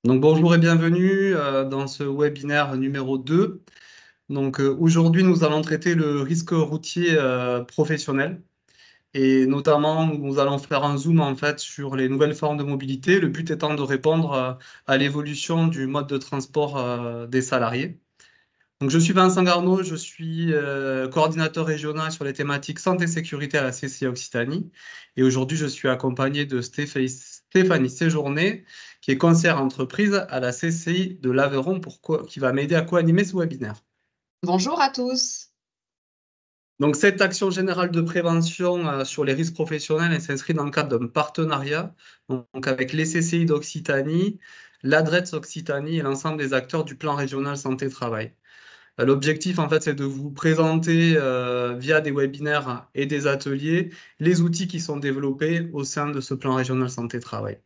Donc bonjour et bienvenue dans ce webinaire numéro 2. Aujourd'hui, nous allons traiter le risque routier professionnel et notamment nous allons faire un zoom en fait sur les nouvelles formes de mobilité, le but étant de répondre à l'évolution du mode de transport des salariés. Donc je suis Vincent Garneau, je suis coordinateur régional sur les thématiques santé et sécurité à la CCI Occitanie. Et aujourd'hui, je suis accompagné de Stéphanie Séjourné, qui est conseillère entreprise à la CCI de l'Aveyron, qui va m'aider à co-animer ce webinaire. Bonjour à tous. Donc cette action générale de prévention sur les risques professionnels, elle s'inscrit dans le cadre d'un partenariat avec les CCI d'Occitanie, l'ADRETS Occitanie et l'ensemble des acteurs du plan régional santé-travail. L'objectif, en fait, c'est de vous présenter via des webinaires et des ateliers les outils qui sont développés au sein de ce plan régional santé-travail.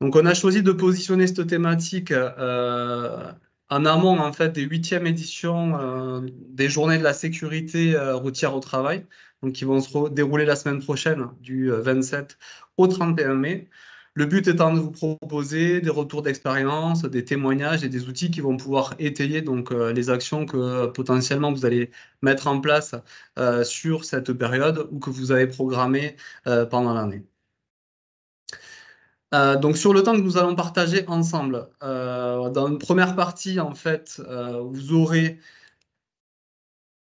Donc, on a choisi de positionner cette thématique en amont, en fait, des 8e éditions des Journées de la sécurité routière au travail, donc qui vont se dérouler la semaine prochaine, du 27 au 31 mai. Le but étant de vous proposer des retours d'expérience, des témoignages et des outils qui vont pouvoir étayer les actions que potentiellement vous allez mettre en place sur cette période ou que vous avez programmées pendant l'année. Donc sur le temps que nous allons partager ensemble, dans une première partie, en fait, vous aurez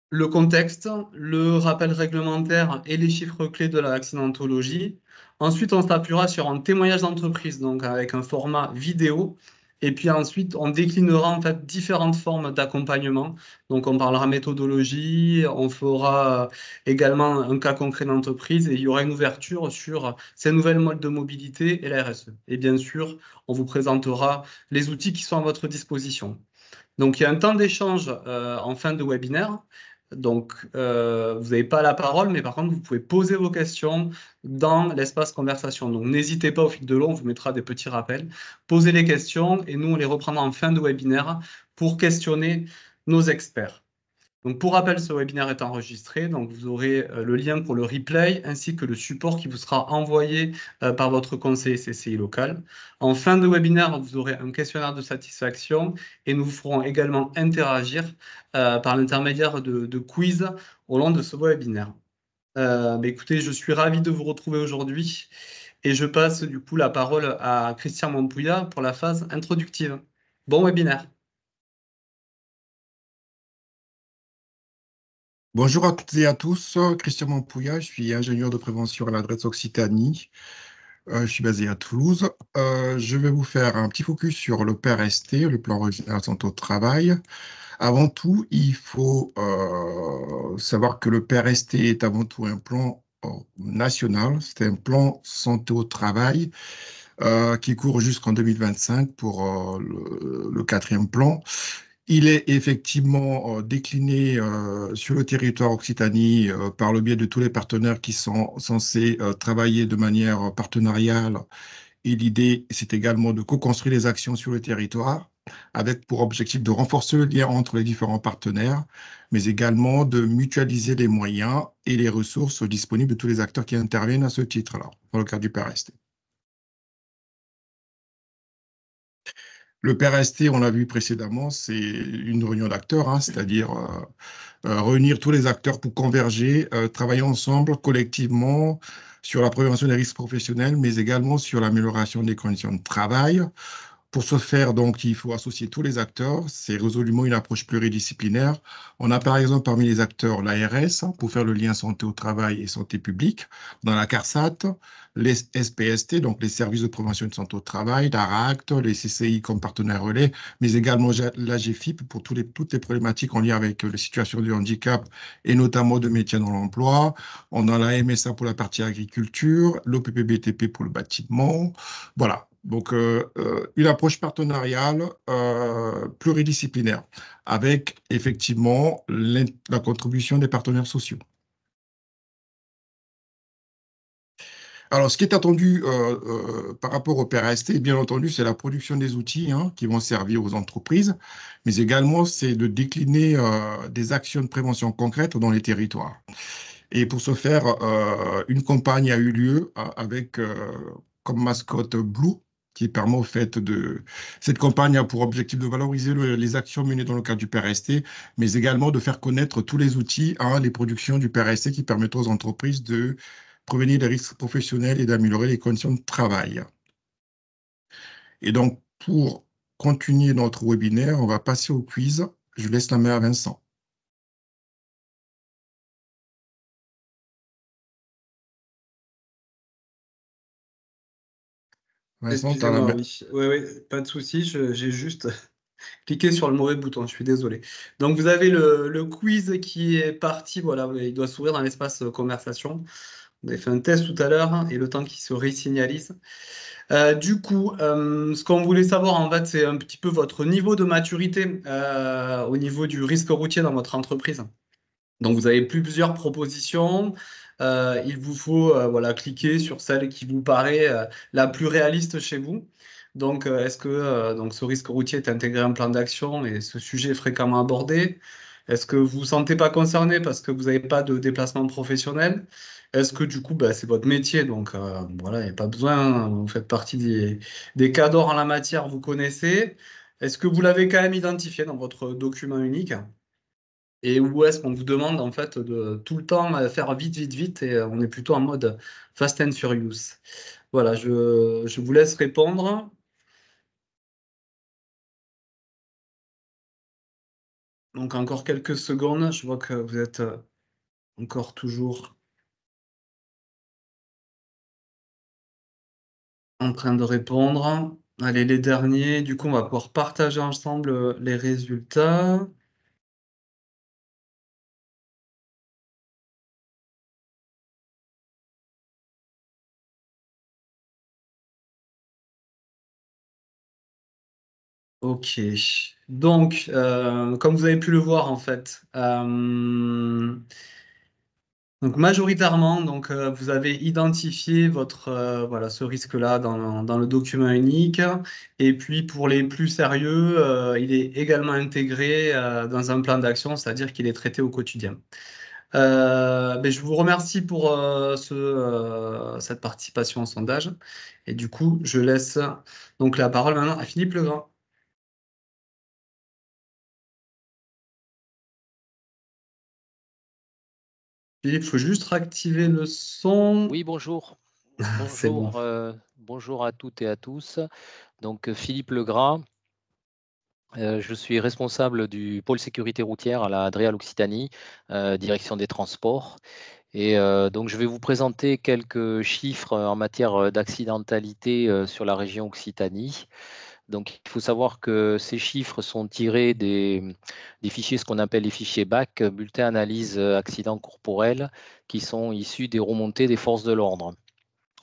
le contexte, le rappel réglementaire et les chiffres clés de la accidentologie. Ensuite, on s'appuiera sur un témoignage d'entreprise, donc avec un format vidéo. Et puis ensuite, on déclinera en fait différentes formes d'accompagnement. Donc, on parlera méthodologie, on fera également un cas concret d'entreprise et il y aura une ouverture sur ces nouvelles modes de mobilité et la RSE. Et bien sûr, on vous présentera les outils qui sont à votre disposition. Donc, il y a un temps d'échange en fin de webinaire. Donc, vous n'avez pas la parole, mais par contre, vous pouvez poser vos questions dans l'espace conversation. Donc, n'hésitez pas au fil de l'eau, on vous mettra des petits rappels. Posez les questions et nous, on les reprendra en fin de webinaire pour questionner nos experts. Donc, pour rappel, ce webinaire est enregistré. Donc, vous aurez le lien pour le replay ainsi que le support qui vous sera envoyé par votre conseiller CCI local. En fin de webinaire, vous aurez un questionnaire de satisfaction et nous vous ferons également interagir par l'intermédiaire de quiz au long de ce webinaire. Écoutez, je suis ravi de vous retrouver aujourd'hui et je passe du coup la parole à Christian Montpouillat pour la phase introductive. Bon webinaire. Bonjour à toutes et à tous, Christian Mampouya, je suis ingénieur de prévention à l'adresse Occitanie. Je suis basé à Toulouse. Je vais vous faire un petit focus sur le PRST, le plan régional santé au travail. Avant tout, il faut savoir que le PRST est avant tout un plan national, c'est un plan santé au travail qui court jusqu'en 2025 pour le quatrième plan. Il est effectivement décliné sur le territoire Occitanie par le biais de tous les partenaires qui sont censés travailler de manière partenariale. Et l'idée, c'est également de co-construire les actions sur le territoire avec pour objectif de renforcer le lien entre les différents partenaires, mais également de mutualiser les moyens et les ressources disponibles de tous les acteurs qui interviennent à ce titre-là, dans le cadre du PRST. Le PRST, on l'a vu précédemment, c'est une réunion d'acteurs, hein, c'est-à-dire réunir tous les acteurs pour converger, travailler ensemble collectivement sur la prévention des risques professionnels, mais également sur l'amélioration des conditions de travail. Pour ce faire, donc, il faut associer tous les acteurs. C'est résolument une approche pluridisciplinaire. On a par exemple parmi les acteurs l'ARS pour faire le lien santé au travail et santé publique. Dans la CARSAT, les SPST, donc les services de prévention de santé au travail, l'ARACT, les CCI comme partenaires relais, mais également la GFIP pour toutes les problématiques en lien avec les situations de handicap et notamment de maintien dans l'emploi. On a la MSA pour la partie agriculture, l'OPPBTP pour le bâtiment. Voilà. Donc, une approche partenariale pluridisciplinaire avec effectivement la contribution des partenaires sociaux. Alors, ce qui est attendu par rapport au PRST, bien entendu, c'est la production des outils qui vont servir aux entreprises, mais également, c'est de décliner des actions de prévention concrètes dans les territoires. Et pour ce faire, une campagne a eu lieu avec comme mascotte Blue. qui permet au fait de... Cette campagne a pour objectif de valoriser les actions menées dans le cadre du PRST, mais également de faire connaître tous les outils, les productions du PRST qui permettent aux entreprises de prévenir les risques professionnels et d'améliorer les conditions de travail. Et donc, pour continuer notre webinaire, on va passer au quiz. Je laisse la main à Vincent. Vincent, tu as la Excusez-moi, main. oui. Oui, pas de souci, j'ai juste cliqué sur le mauvais bouton, je suis désolé. Donc, vous avez le quiz qui est parti, voilà, il doit s'ouvrir dans l'espace conversation. Vous avez fait un test tout à l'heure hein, et le temps qui se resignalise. Du coup, ce qu'on voulait savoir, en fait, c'est un petit peu votre niveau de maturité au niveau du risque routier dans votre entreprise. Donc, vous avez plusieurs propositions. Il vous faut voilà, cliquer sur celle qui vous paraît la plus réaliste chez vous. Donc, est-ce que donc, ce risque routier est intégré en plan d'action et ce sujet est fréquemment abordé? Est-ce que vous ne vous sentez pas concerné parce que vous n'avez pas de déplacement professionnel? Est-ce que du coup, bah, c'est votre métier, donc voilà, il n'y a pas besoin, hein, vous faites partie des cadors en la matière, vous connaissez. Est-ce que vous l'avez quand même identifié dans votre document unique? Et où est-ce qu'on vous demande en fait de tout le temps faire vite, vite, vite et on est plutôt en mode fast and furious. Voilà, je vous laisse répondre. Donc encore quelques secondes, je vois que vous êtes encore toujours en train de répondre. Allez, les derniers, du coup, on va pouvoir partager ensemble les résultats. Ok. Donc, comme vous avez pu le voir, en fait, donc majoritairement, donc, vous avez identifié votre, voilà, ce risque-là dans le document unique. Et puis pour les plus sérieux, il est également intégré dans un plan d'action, c'est-à-dire qu'il est traité au quotidien. Ben, je vous remercie pour cette participation au sondage. Et du coup, je laisse donc la parole maintenant à Philippe Legrand. Philippe, il faut juste réactiver le son. Oui, bonjour. C'est bon. Bonjour à toutes et à tous. Donc, Philippe Legras, je suis responsable du pôle sécurité routière à la DREAL Occitanie, direction des transports. Et donc, je vais vous présenter quelques chiffres en matière d'accidentalité sur la région Occitanie. Donc, il faut savoir que ces chiffres sont tirés des fichiers, ce qu'on appelle les fichiers BAC, bulletins analyse accidents corporels, qui sont issus des remontées des forces de l'ordre.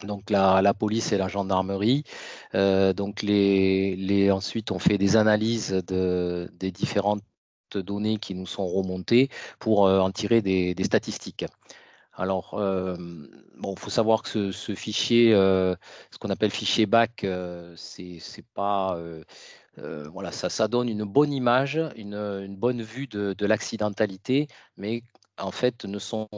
Donc la police et la gendarmerie. Donc ensuite, on fait des analyses des différentes données qui nous sont remontées pour en tirer des statistiques. Alors, bon, il faut savoir que ce fichier, ce qu'on appelle fichier BAC, c'est pas, voilà, ça donne une bonne image, une bonne vue de l'accidentalité, mais en fait, ne sont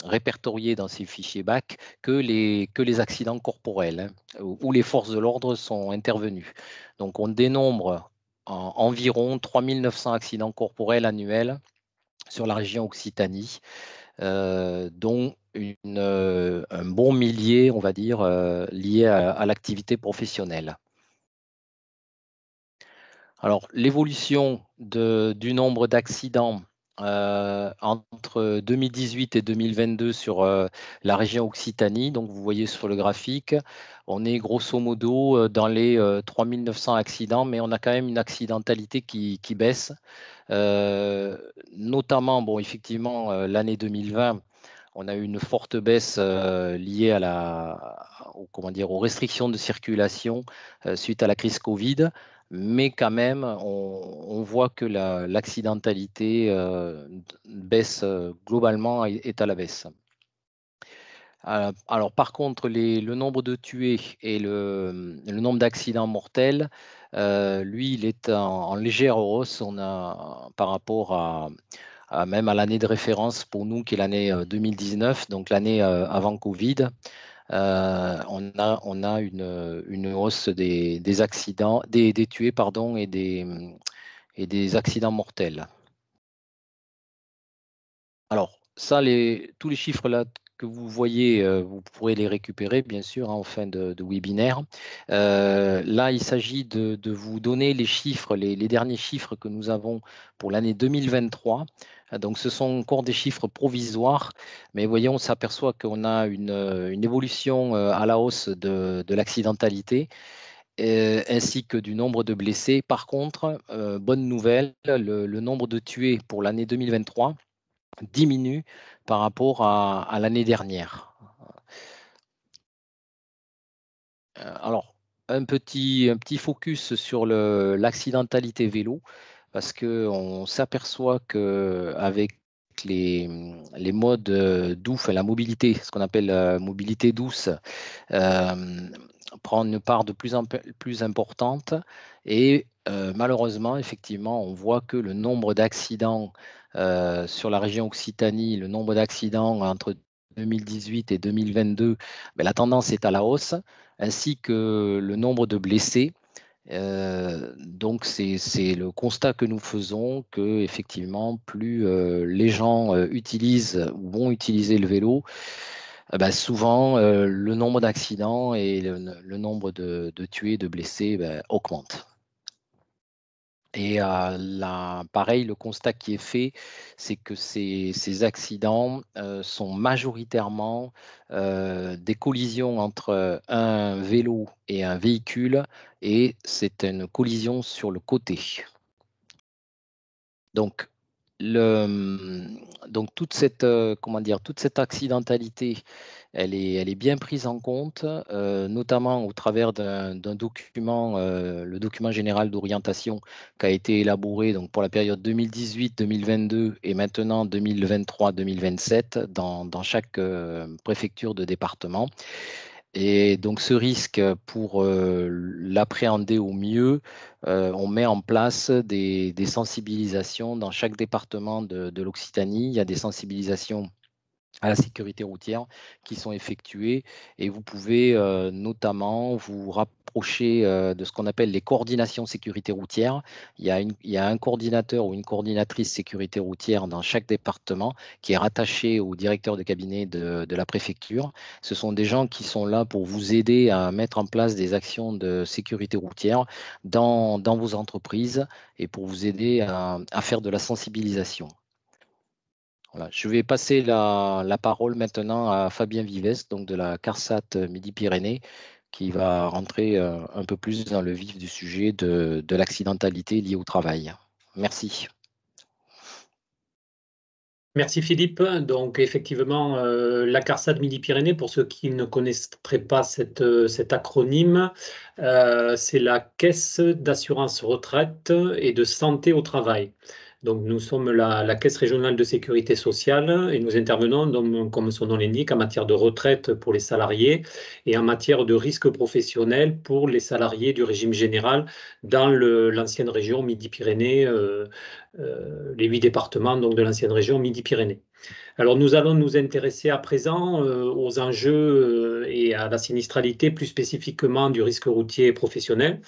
répertoriés dans ces fichiers BAC que les accidents corporels hein, où les forces de l'ordre sont intervenues. Donc, on dénombre environ 3900 accidents corporels annuels sur la région Occitanie, dont un bon millier, on va dire, liés à l'activité professionnelle. Alors, l'évolution du nombre d'accidents entre 2018 et 2022 sur la région Occitanie, donc vous voyez sur le graphique, on est grosso modo dans les 3900 accidents, mais on a quand même une accidentalité qui baisse. Notamment, bon, effectivement, l'année 2020, on a eu une forte baisse liée comment dire, aux restrictions de circulation suite à la crise Covid, mais quand même, on voit que l'accidentalité baisse globalement, est à la baisse. Alors, par contre, le nombre de tués et le nombre d'accidents mortels, lui, il est en légère hausse. On a, par rapport même à l'année de référence pour nous, qui est l'année 2019, donc l'année avant Covid. on a une hausse des accidents, des tués pardon, et des accidents mortels. Alors, ça, tous les chiffres là que vous voyez, vous pourrez les récupérer, bien sûr, en fin de webinaire. Là, il s'agit de vous donner les chiffres, les derniers chiffres que nous avons pour l'année 2023. Donc, ce sont encore des chiffres provisoires, mais voyez, on s'aperçoit qu'on a une évolution à la hausse de l'accidentalité. Ainsi que du nombre de blessés. Par contre, bonne nouvelle, le nombre de tués pour l'année 2023 diminue par rapport à l'année dernière. Alors, un petit focus sur l'accidentalité vélo, parce qu'on s'aperçoit qu'avec les modes doux, la mobilité, ce qu'on appelle la mobilité douce, prend une part de plus en plus importante et malheureusement, effectivement, on voit que le nombre d'accidents sur la région Occitanie, le nombre d'accidents entre 2018 et 2022, ben, la tendance est à la hausse, ainsi que le nombre de blessés. Donc, c'est le constat que nous faisons que effectivement, plus les gens utilisent ou vont utiliser le vélo, ben, souvent le nombre d'accidents et le nombre de tués, de blessés augmente. Et là, pareil, le constat qui est fait, c'est que ces accidents sont majoritairement des collisions entre un vélo et un véhicule, et c'est une collision sur le côté. Donc, toute cette, toute cette accidentalité, elle est bien prise en compte, notamment au travers d'un document, le document général d'orientation qui a été élaboré donc, pour la période 2018-2022 et maintenant 2023-2027 dans chaque préfecture de département. Et donc ce risque, pour l'appréhender au mieux, on met en place des sensibilisations dans chaque département de l'Occitanie. Il y a des sensibilisations à la sécurité routière qui sont effectuées et vous pouvez notamment vous rapprocher de ce qu'on appelle les coordinations sécurité routière. Il y a un coordinateur ou une coordinatrice sécurité routière dans chaque département qui est rattaché au directeur de cabinet de la préfecture. Ce sont des gens qui sont là pour vous aider à mettre en place des actions de sécurité routière dans vos entreprises et pour vous aider à faire de la sensibilisation. Voilà, je vais passer la parole maintenant à Fabien Vives, donc de la CARSAT Midi-Pyrénées, qui va rentrer un peu plus dans le vif du sujet de l'accidentalité liée au travail. Merci. Merci Philippe. Donc effectivement, la CARSAT Midi-Pyrénées, pour ceux qui ne connaîtraient pas cet acronyme, c'est la Caisse d'assurance retraite et de santé au travail. Donc nous sommes la Caisse régionale de sécurité sociale et nous intervenons, donc, comme son nom l'indique, en matière de retraite pour les salariés et en matière de risque professionnel pour les salariés du régime général dans l'ancienne région Midi-Pyrénées, les 8 départements donc, de l'ancienne région Midi-Pyrénées. Alors nous allons nous intéresser à présent aux enjeux et à la sinistralité, plus spécifiquement du risque routier professionnel.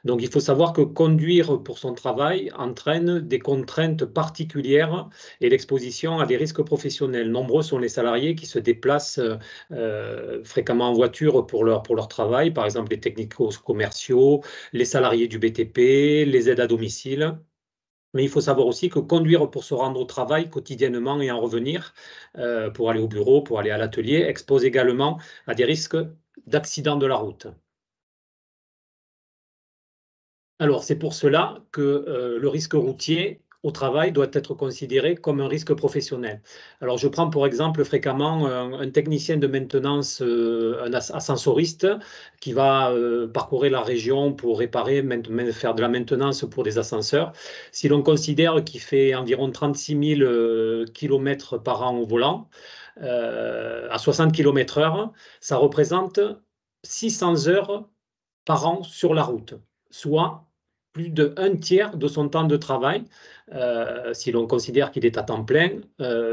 Donc il faut savoir que conduire pour son travail entraîne des contraintes particulières et l'exposition à des risques professionnels. Nombreux sont les salariés qui se déplacent fréquemment en voiture pour leur travail, par exemple les technicos commerciaux, les salariés du BTP, les aides à domicile. Mais il faut savoir aussi que conduire pour se rendre au travail quotidiennement et en revenir, pour aller au bureau, pour aller à l'atelier, expose également à des risques d'accident de la route. Alors, c'est pour cela que le risque routier au travail doit être considéré comme un risque professionnel. Alors, je prends pour exemple fréquemment un technicien de maintenance, un ascensoriste, qui va parcourir la région pour réparer, faire de la maintenance pour des ascenseurs. Si l'on considère qu'il fait environ 36 000 km par an au volant, à 60 km/h, ça représente 600 heures par an sur la route, soit plus de 1/3 de son temps de travail, si l'on considère qu'il est à temps plein,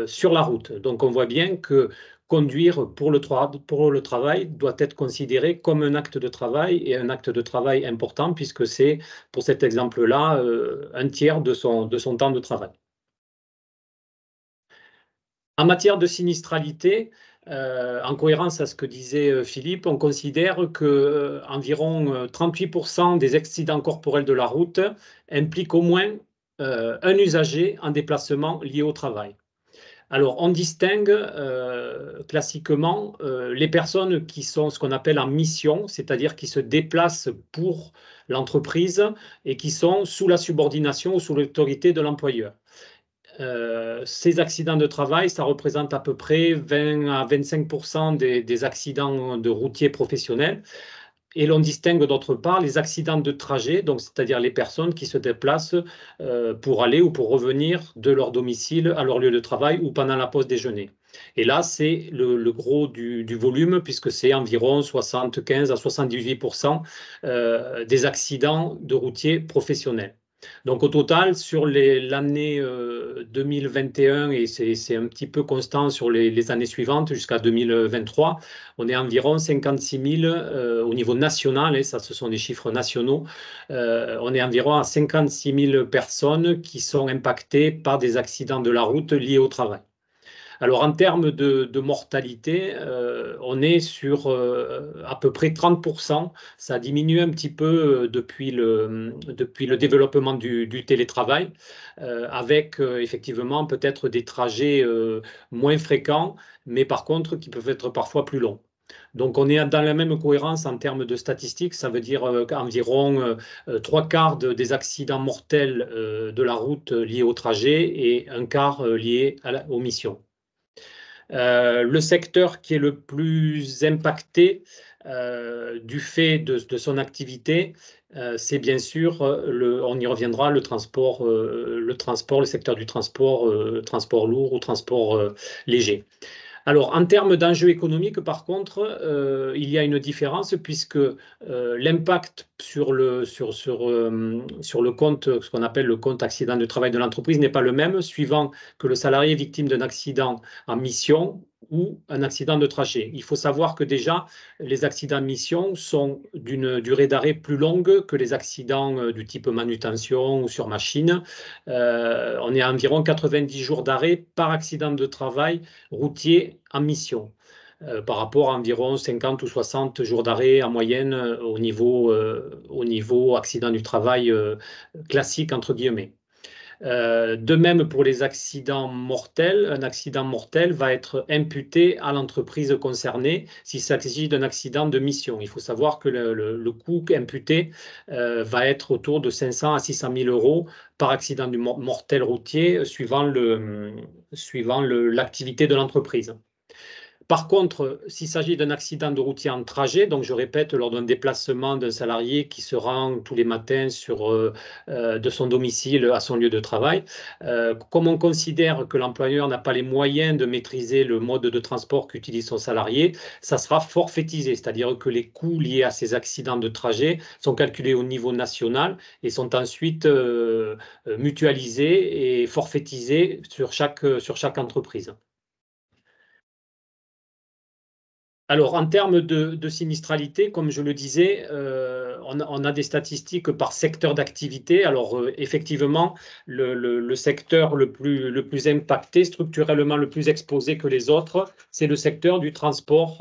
sur la route. Donc on voit bien que conduire pour le travail doit être considéré comme un acte de travail et un acte de travail important puisque c'est, pour cet exemple-là, un tiers de son temps de travail. En matière de sinistralité, en cohérence à ce que disait Philippe, on considère que environ 38% des accidents corporels de la route impliquent au moins un usager en déplacement lié au travail. Alors, on distingue classiquement les personnes qui sont ce qu'on appelle en mission, c'est-à-dire qui se déplacent pour l'entreprise et qui sont sous la subordination ou sous l'autorité de l'employeur. Ces accidents de travail, ça représente à peu près 20 à 25% des accidents de routiers professionnels. Et l'on distingue d'autre part les accidents de trajet, donc c'est-à-dire les personnes qui se déplacent pour aller ou pour revenir de leur domicile à leur lieu de travail ou pendant la pause déjeuner. Et là, c'est le gros du volume, puisque c'est environ 75 à 78% des accidents de routiers professionnels. Donc au total, sur l'année 2021, et c'est un petit peu constant sur les années suivantes jusqu'à 2023, on est environ 56 000 au niveau national, et ça ce sont des chiffres nationaux, on est environ à 56 000 personnes qui sont impactées par des accidents de la route liés au travail. Alors, en termes de mortalité, on est sur à peu près 30%. Ça a diminué un petit peu depuis le développement du télétravail, avec effectivement peut-être des trajets moins fréquents, mais par contre qui peuvent être parfois plus longs. Donc, on est dans la même cohérence en termes de statistiques. Ça veut dire qu'environ 3/4 des accidents mortels de la route liés au trajet et un quart liés aux missions. Le secteur qui est le plus impacté du fait de son activité, c'est bien sûr, on y reviendra, le secteur du transport lourd ou transport léger. Alors, en termes d'enjeux économiques, par contre, il y a une différence puisque l'impact sur le compte, ce qu'on appelle le compte accident de travail de l'entreprise, n'est pas le même suivant que le salarié est victime d'un accident en mission ou un accident de trajet. Il faut savoir que déjà, les accidents de mission sont d'une durée d'arrêt plus longue que les accidents du type manutention ou sur machine. On est à environ 90 jours d'arrêt par accident de travail routier en mission, par rapport à environ 50 ou 60 jours d'arrêt en moyenne au niveau accident du travail classique, entre guillemets. De même pour les accidents mortels, un accident mortel va être imputé à l'entreprise concernée s'il s'agit d'un accident de mission. Il faut savoir que le coût imputé va être autour de 500 à 600 000 euros par accident mortel routier suivant l'activité de l'entreprise. Par contre, s'il s'agit d'un accident de routier en trajet, donc je répète, lors d'un déplacement d'un salarié qui se rend tous les matins de son domicile à son lieu de travail, comme on considère que l'employeur n'a pas les moyens de maîtriser le mode de transport qu'utilise son salarié, ça sera forfaitisé, c'est-à-dire que les coûts liés à ces accidents de trajet sont calculés au niveau national et sont ensuite mutualisés et forfaitisés sur chaque entreprise. Alors, en termes de sinistralité, comme je le disais, on a des statistiques par secteur d'activité. Alors, effectivement, le secteur le plus impacté, structurellement le plus exposé que les autres, c'est le secteur du transport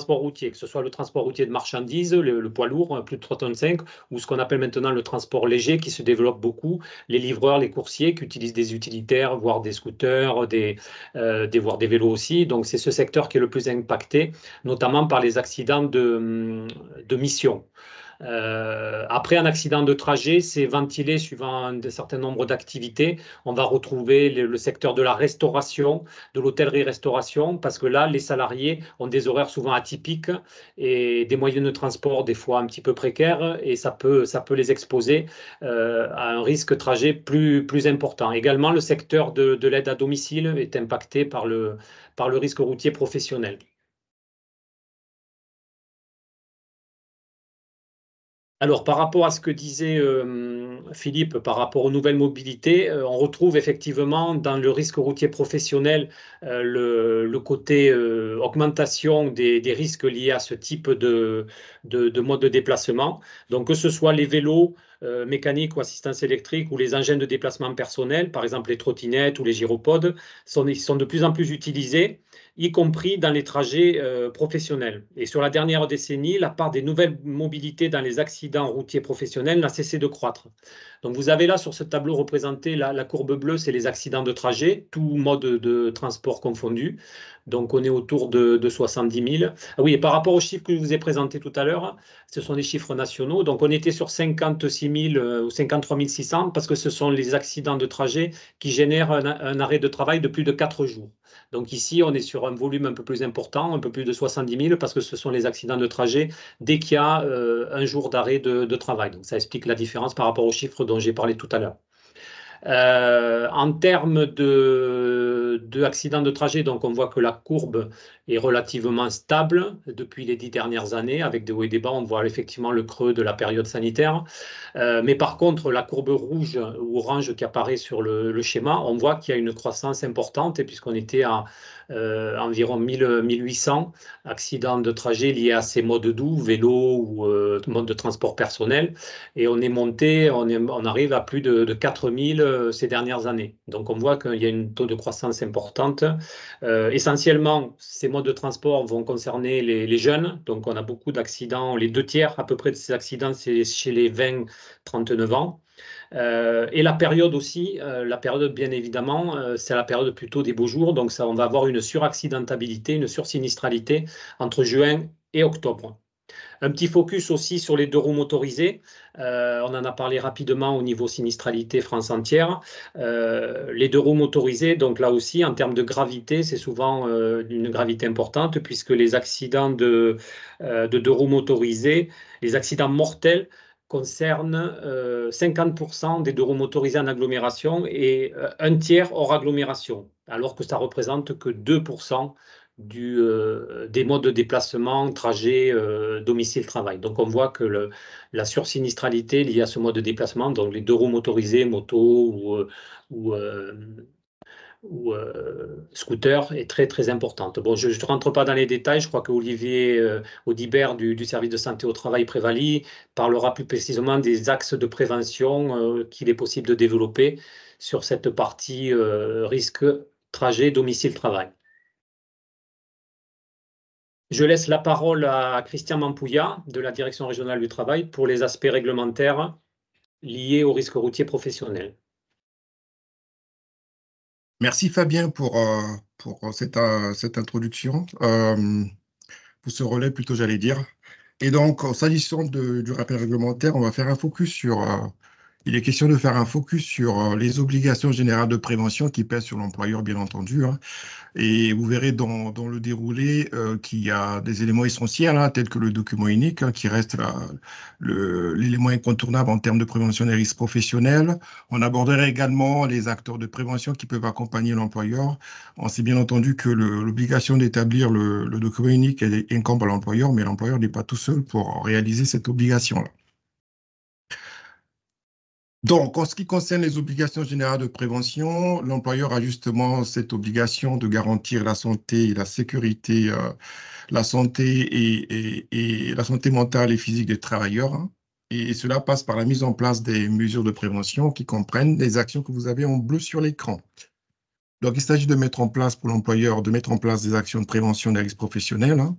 routier, que ce soit le transport routier de marchandises, le poids lourd, plus de 3,5 tonnes, ou ce qu'on appelle maintenant le transport léger, qui se développe beaucoup, les livreurs, les coursiers, qui utilisent des utilitaires, voire des scooters, voire des vélos aussi. Donc, c'est ce secteur qui est le plus impacté, notamment par les accidents de mission. Après un accident de trajet, c'est ventilé suivant un certain nombre d'activités. On va retrouver le secteur de la restauration, de l'hôtellerie-restauration, parce que là, les salariés ont des horaires souvent atypiques et des moyens de transport des fois un petit peu précaires, et ça peut les exposer à un risque trajet plus important. Également, le secteur de l'aide à domicile est impacté par le risque routier professionnel. Alors, par rapport à ce que disait Philippe, par rapport aux nouvelles mobilités, on retrouve effectivement dans le risque routier professionnel le côté augmentation des risques liés à ce type de mode de déplacement. Donc, que ce soit les vélos mécaniques ou assistance électrique ou les engins de déplacement personnel, par exemple les trottinettes ou les gyropodes, ils sont de plus en plus utilisés, y compris dans les trajets professionnels. Et sur la dernière décennie, la part des nouvelles mobilités dans les accidents routiers professionnels n'a cessé de croître. Donc vous avez là sur ce tableau représenté la courbe bleue, c'est les accidents de trajet, tout mode de transport confondu. Donc on est autour de 70 000. Ah oui, et par rapport aux chiffres que je vous ai présentés tout à l'heure, ce sont des chiffres nationaux. Donc on était sur 56 000 ou 53 600 parce que ce sont les accidents de trajet qui génèrent un arrêt de travail de plus de 4 jours. Donc ici, on est sur un volume un peu plus important, un peu plus de 70 000, parce que ce sont les accidents de trajet dès qu'il y a un jour d'arrêt de travail. Donc ça explique la différence par rapport aux chiffres dont j'ai parlé tout à l'heure. En termes de accidents de trajet, donc on voit que la courbe est relativement stable depuis les 10 dernières années, avec des hauts et des bas. On voit effectivement le creux de la période sanitaire. Mais par contre, la courbe rouge ou orange qui apparaît sur le schéma, on voit qu'il y a une croissance importante, puisqu'on était à environ 1800 accidents de trajet liés à ces modes doux, vélo ou mode de transport personnel. Et on est monté, on arrive à plus de 4000 ces dernières années. Donc on voit qu'il y a un taux de croissance importante. Essentiellement, ces modes de transport vont concerner les jeunes. Donc on a beaucoup d'accidents. Les 2 tiers à peu près de ces accidents, c'est chez les 20-39 ans. Et la période aussi, la période bien évidemment, c'est la période plutôt des beaux jours. Donc ça, on va avoir une suraccidentabilité, une sursinistralité entre juin et octobre. Un petit focus aussi sur les 2 roues motorisées. On en a parlé rapidement au niveau sinistralité France entière. Les 2 roues motorisées, donc là aussi, en termes de gravité, c'est souvent une gravité importante puisque les accidents de 2 roues motorisées, les accidents mortels concernent 50% des 2 roues motorisées en agglomération et 1 tiers hors agglomération, alors que ça représente que 2% des modes de déplacement, trajet, domicile-travail. Donc on voit que la sursinistralité liée à ce mode de déplacement, donc les 2 roues motorisées, moto ou scooter, est très très importante. Bon, je ne rentre pas dans les détails, je crois que Olivier Audibert du service de santé au travail Prévaly parlera plus précisément des axes de prévention qu'il est possible de développer sur cette partie risque trajet domicile-travail. Je laisse la parole à Christian Mampouya de la Direction régionale du travail pour les aspects réglementaires liés au risque routier professionnel. Merci Fabien pour cette introduction, pour ce relais plutôt j'allais dire. Et donc, s'agissant du rappel réglementaire, on va faire un focus sur il est question de faire un focus sur les obligations générales de prévention qui pèsent sur l'employeur, bien entendu, hein. Et vous verrez dans le déroulé qu'il y a des éléments essentiels, hein, tels que le document unique, hein, qui reste l'élément incontournable en termes de prévention des risques professionnels. On aborderait également les acteurs de prévention qui peuvent accompagner l'employeur. On sait bien entendu que l'obligation d'établir le document unique incombe à l'employeur, mais l'employeur n'est pas tout seul pour réaliser cette obligation-là. Donc, en ce qui concerne les obligations générales de prévention, l'employeur a justement cette obligation de garantir la santé et la sécurité, la santé et la santé mentale et physique des travailleurs, hein. Et cela passe par la mise en place des mesures de prévention qui comprennent les actions que vous avez en bleu sur l'écran. Donc, il s'agit de mettre en place pour l'employeur, de mettre en place des actions de prévention des risques professionnels, hein,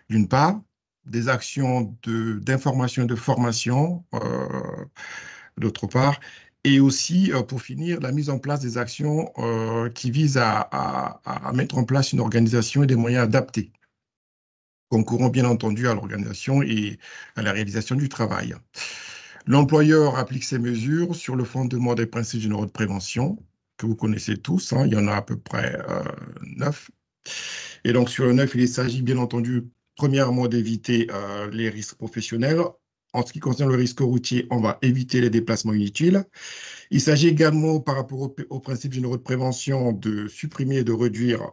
d'une part, des actions d'information et de formation, d'autre part, et aussi, pour finir, la mise en place des actions qui visent à mettre en place une organisation et des moyens adaptés, concourant bien entendu à l'organisation et à la réalisation du travail. L'employeur applique ces mesures sur le fondement des principes généraux de prévention, que vous connaissez tous, hein, il y en a à peu près 9. Et donc, sur le 9, il s'agit bien entendu, premièrement, d'éviter les risques professionnels. En ce qui concerne le risque routier, on va éviter les déplacements inutiles. Il s'agit également, par rapport aux principes généraux de prévention, de supprimer et de réduire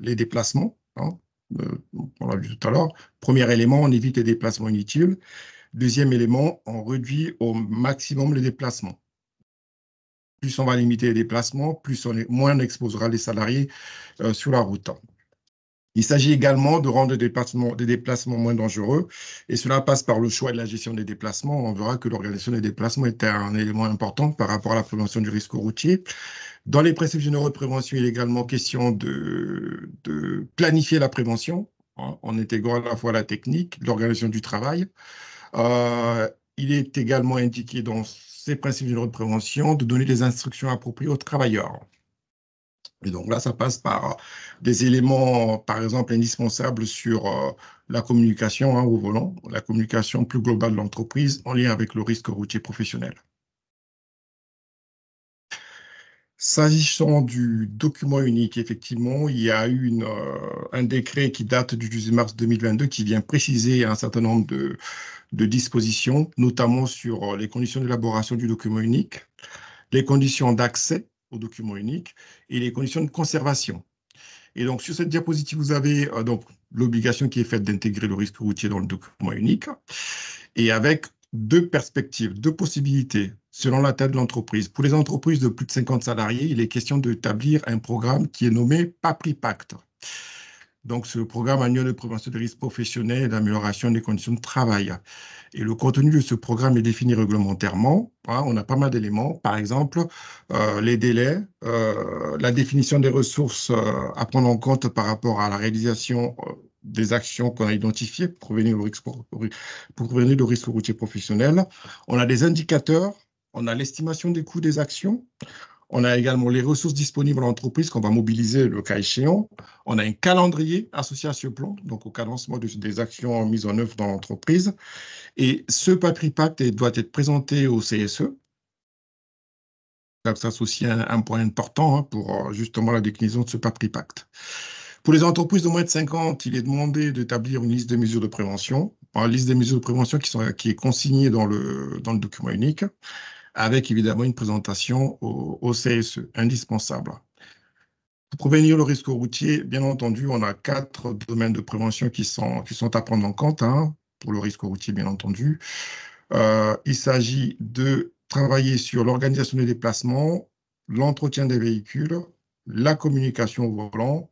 les déplacements, hein. On l'a vu tout à l'heure. Premier élément, on évite les déplacements inutiles. Deuxième élément, on réduit au maximum les déplacements. Plus on va limiter les déplacements, moins on exposera les salariés sur la route. Il s'agit également de rendre des déplacements moins dangereux, et cela passe par le choix de la gestion des déplacements. On verra que l'organisation des déplacements est un élément important par rapport à la prévention du risque routier. Dans les principes généraux de prévention, il est également question de planifier la prévention, hein, en intégrant à la fois la technique, l'organisation du travail. Il est également indiqué dans ces principes généraux de prévention de donner des instructions appropriées aux travailleurs. Et donc là, ça passe par des éléments, par exemple, indispensables sur la communication, hein, au volant, la communication plus globale de l'entreprise en lien avec le risque routier professionnel. S'agissant du document unique, effectivement, il y a eu un décret qui date du 18 mars 2022 qui vient préciser un certain nombre de dispositions, notamment sur les conditions d'élaboration du document unique, les conditions d'accès au document unique et les conditions de conservation. Et donc, sur cette diapositive, vous avez donc l'obligation qui est faite d'intégrer le risque routier dans le document unique, et avec deux perspectives, deux possibilités, selon la taille de l'entreprise. Pour les entreprises de plus de 50 salariés, il est question d'établir un programme qui est nommé PAPRIPACT. Donc, c'est le programme annuel de prévention des risques professionnels et d'amélioration des conditions de travail. Et le contenu de ce programme est défini réglementairement. Hein, on a pas mal d'éléments. Par exemple, les délais, la définition des ressources à prendre en compte par rapport à la réalisation des actions qu'on a identifiées pour prévenir le risque routier professionnel. On a des indicateurs, on a l'estimation des coûts des actions. On a également les ressources disponibles à l'entreprise qu'on va mobiliser le cas échéant. On a un calendrier associé à ce plan, donc au cadencement des actions mises en œuvre dans l'entreprise. Et ce PAPRIPACT doit être présenté au CSE. Ça, c'est aussi un point important, hein, pour justement la déclinaison de ce PAPRIPACT. Pour les entreprises de moins de 50, il est demandé d'établir une liste de mesures de prévention. Une liste des mesures de prévention qui est consignée dans le document unique, avec évidemment une présentation au CSE, indispensable. Pour prévenir le risque routier, bien entendu, on a 4 domaines de prévention qui sont à prendre en compte, hein, pour le risque routier, bien entendu. Il s'agit de travailler sur l'organisation des déplacements, l'entretien des véhicules, la communication au volant,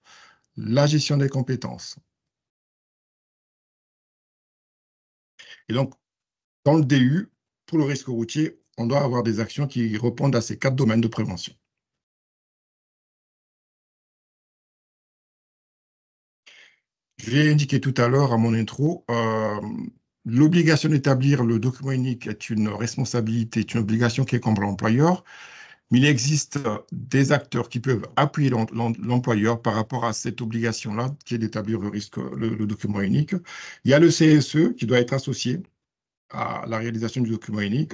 la gestion des compétences. Et donc, dans le DU, pour le risque routier, on doit avoir des actions qui répondent à ces 4 domaines de prévention. Je l'ai indiqué tout à l'heure à mon intro, l'obligation d'établir le document unique est une responsabilité, est une obligation qui incombe à l'employeur, mais il existe des acteurs qui peuvent appuyer l'employeur par rapport à cette obligation-là, qui est d'établir le document unique. Il y a le CSE qui doit être associé à la réalisation du document unique.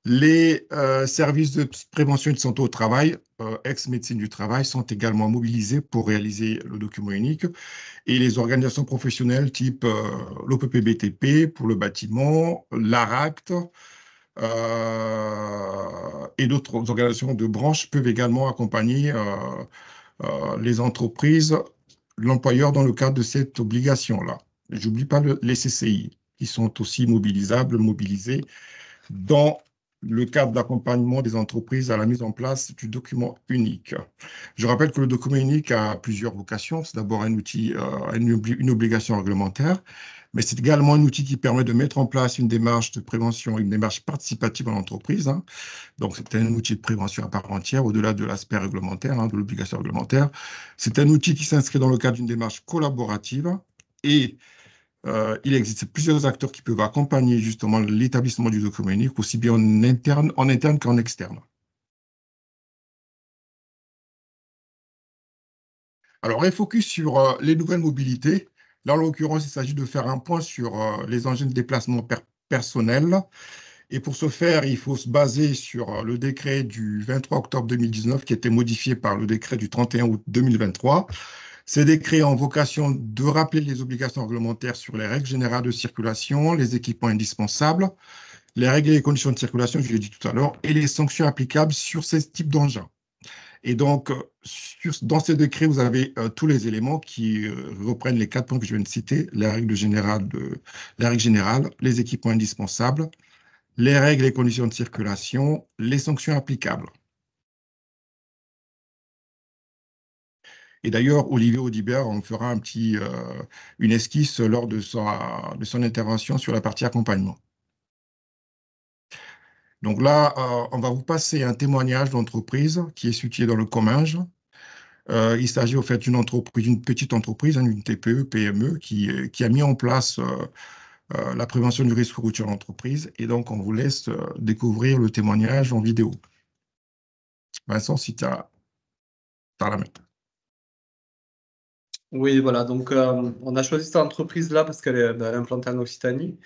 Les services de prévention et de santé au travail, ex-médecine du travail, sont également mobilisés pour réaliser le document unique. Et les organisations professionnelles type l'OPPBTP pour le bâtiment, l'ARACT et d'autres organisations de branche peuvent également accompagner les entreprises, l'employeur dans le cadre de cette obligation-là. J'oublie pas les CCI qui sont aussi mobilisés dans le cadre d'accompagnement des entreprises à la mise en place du document unique. Je rappelle que le document unique a plusieurs vocations. C'est d'abord un outil, une obligation réglementaire, mais c'est également un outil qui permet de mettre en place une démarche de prévention, une démarche participative en entreprise, hein. Donc, c'est un outil de prévention à part entière, au-delà de l'aspect réglementaire, hein, de l'obligation réglementaire. C'est un outil qui s'inscrit dans le cadre d'une démarche collaborative et il existe plusieurs acteurs qui peuvent accompagner justement l'établissement du document unique, aussi bien en interne qu'en externe. Alors, un focus sur les nouvelles mobilités. Là, en l'occurrence, il s'agit de faire un point sur les engins de déplacement personnel. Et pour ce faire, il faut se baser sur le décret du 23 octobre 2019 qui a été modifié par le décret du 31 août 2023. Ces décrets ont vocation de rappeler les obligations réglementaires sur les règles générales de circulation, les équipements indispensables, les règles et les conditions de circulation, je l'ai dit tout à l'heure, et les sanctions applicables sur ces types d'engins. Et donc, dans ce décret, vous avez tous les éléments qui reprennent les 4 points que je viens de citer, la règle générale, les équipements indispensables, les règles et conditions de circulation, les sanctions applicables. Et d'ailleurs, Olivier Audibert en fera une esquisse lors de son intervention sur la partie accompagnement. Donc là, on va vous passer un témoignage d'entreprise qui est situé dans le Comminges. Il s'agit au fait d'une entreprise, d'une petite entreprise, hein, une TPE, PME, qui a mis en place la prévention du risque routier en entreprise. Et donc, on vous laisse découvrir le témoignage en vidéo. Vincent, si tu as la main. Oui, voilà. Donc, on a choisi cette entreprise-là parce qu'elle est implantée en Occitanie.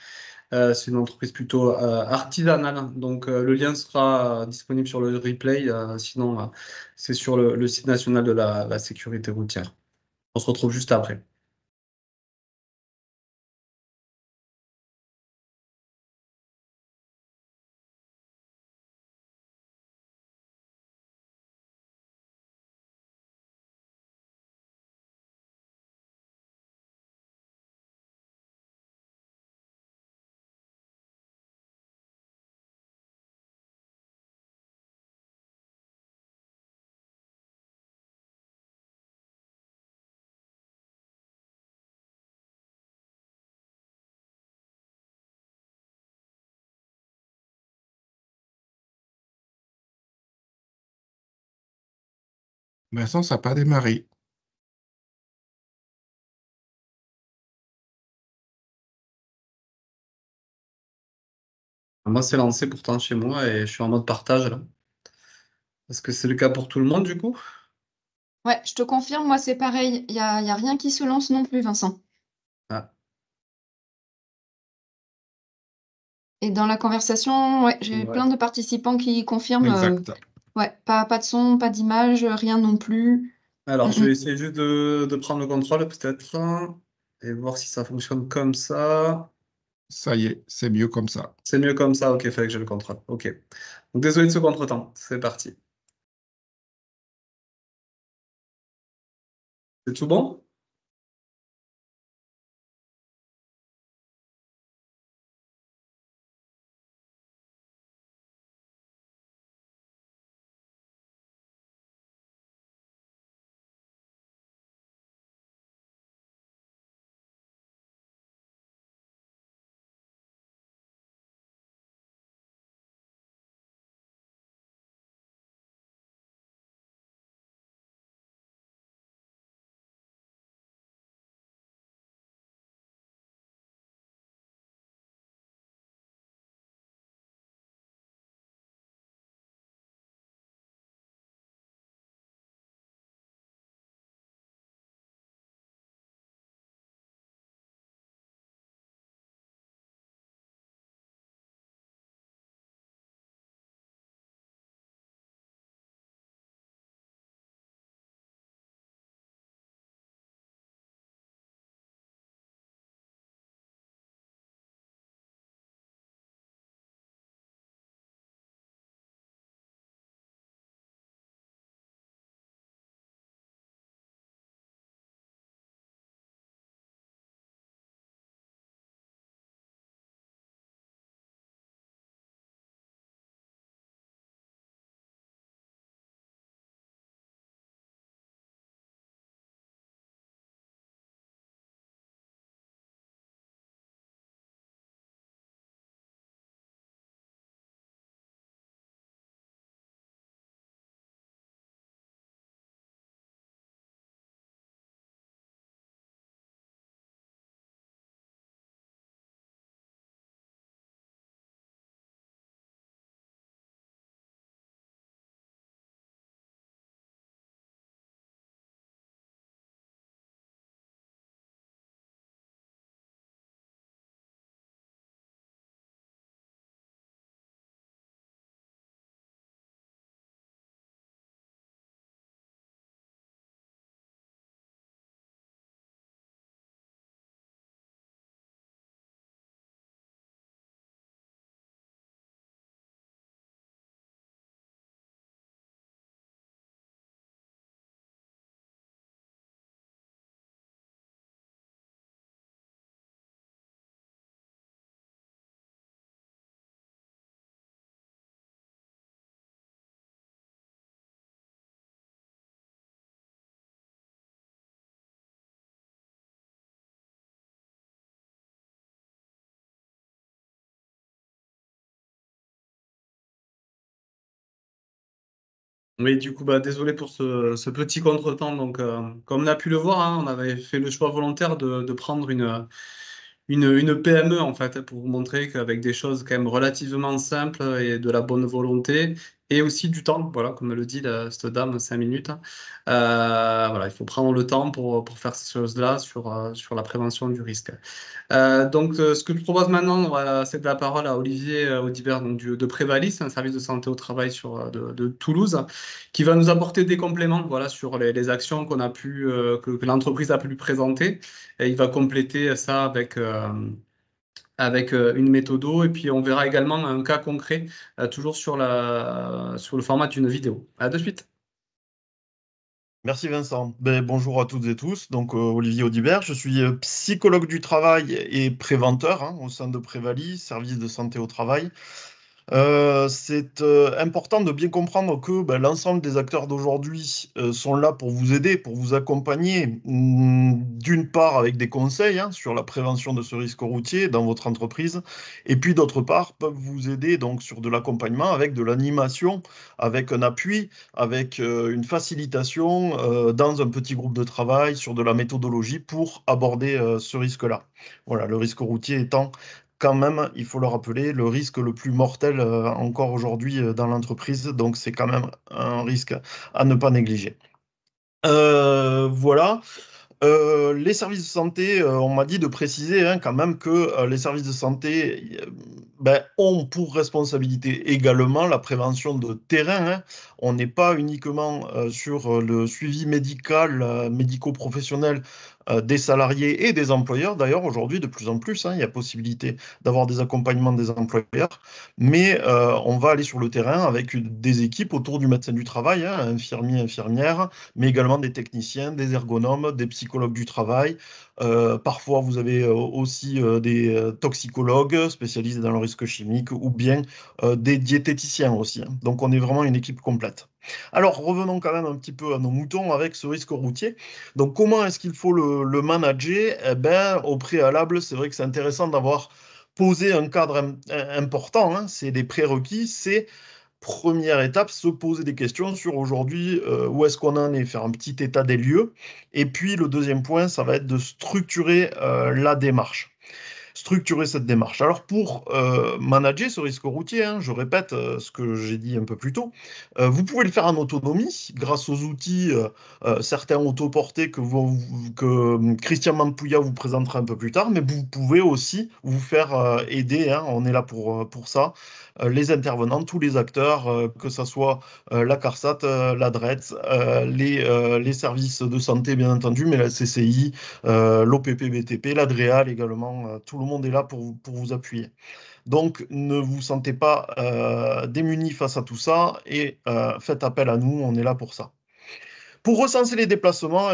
C'est une entreprise plutôt artisanale. Donc, le lien sera disponible sur le replay. Sinon, c'est sur le site national de la sécurité routière. On se retrouve juste après. Vincent, ça n'a pas démarré. Moi, c'est lancé pourtant chez moi et je suis en mode partage là. Est-ce que c'est le cas pour tout le monde du coup? Ouais, je te confirme, moi c'est pareil. Il y a rien qui se lance non plus, Vincent. Ah, Et dans la conversation, ouais, j'ai ouais. plein de participants qui confirment. Exact. Ouais, pas de son, pas d'image, rien non plus. Alors, je Mm, vais mm. essayer juste de prendre le contrôle peut-être et voir si ça fonctionne comme ça. Ça y est, c'est mieux comme ça. C'est mieux comme ça, ok, fallait que j'ai le contrôle. Ok. Donc, désolé de ce contretemps. C'est parti. C'est tout bon? Oui, du coup, bah, désolé pour ce petit contretemps. Donc, comme on a pu le voir, hein, on avait fait le choix volontaire de prendre une PME, en fait, pour vous montrer qu'avec des choses quand même relativement simples et de la bonne volonté, et aussi du temps, voilà, comme le dit cette dame, 5 minutes, hein, voilà, il faut prendre le temps pour faire ces choses-là sur la prévention du risque. Ce que je propose maintenant, voilà, c'est de la parole à Olivier Audibert donc de Prévalis, un service de santé au travail de Toulouse, qui va nous apporter des compléments voilà, sur les actions que l'entreprise a pu présenter. Et il va compléter ça avec une méthodo, et puis on verra également un cas concret, toujours sur le format d'une vidéo. À de suite. Merci Vincent. Bonjour à toutes et tous. Donc Olivier Audibert, je suis psychologue du travail et préventeur au sein de Prévalis, service de santé au travail. C'est important de bien comprendre que l'ensemble des acteurs d'aujourd'hui sont là pour vous aider, pour vous accompagner, d'une part avec des conseils sur la prévention de ce risque routier dans votre entreprise, et puis d'autre part peuvent vous aider donc sur de l'accompagnement avec de l'animation, avec un appui, avec une facilitation dans un petit groupe de travail sur de la méthodologie pour aborder ce risque-là. Voilà, le risque routier étant quand même, il faut le rappeler, le risque le plus mortel encore aujourd'hui dans l'entreprise. Donc, c'est quand même un risque à ne pas négliger. Voilà. Les services de santé, on m'a dit de préciser quand même que les services de santé ont pour responsabilité également la prévention de terrain, hein. On n'est pas uniquement sur le suivi médical, médico-professionnel des salariés et des employeurs. D'ailleurs, aujourd'hui, de plus en plus, il y a possibilité d'avoir des accompagnements des employeurs, mais on va aller sur le terrain avec des équipes autour du médecin du travail, infirmiers, infirmières, mais également des techniciens, des ergonomes, des psychologues du travail. Parfois, vous avez aussi des toxicologues spécialisés dans le risque chimique ou bien des diététiciens aussi, hein. Donc, on est vraiment une équipe complète. Alors, revenons quand même un petit peu à nos moutons avec ce risque routier. Donc, comment est-ce qu'il faut le manager? Eh ben, au préalable, c'est vrai que c'est intéressant d'avoir posé un cadre important, hein. C'est des prérequis, c'est première étape, se poser des questions sur aujourd'hui où est-ce qu'on en est, faire un petit état des lieux. Et puis le deuxième point, ça va être de structurer la démarche. Structurer cette démarche. Alors pour manager ce risque routier, je répète ce que j'ai dit un peu plus tôt, vous pouvez le faire en autonomie grâce aux outils, certains autoportés que Christian Mampouya vous présentera un peu plus tard, mais vous pouvez aussi vous faire aider, on est là pour ça, les intervenants, tous les acteurs, que ce soit la CARSAT, la DRETS, les services de santé bien entendu, mais la CCI, l'OPP-BTP, l'ADREAL également, tout le monde est là pour vous appuyer. Donc, ne vous sentez pas démunis face à tout ça et faites appel à nous, on est là pour ça. Pour recenser les déplacements,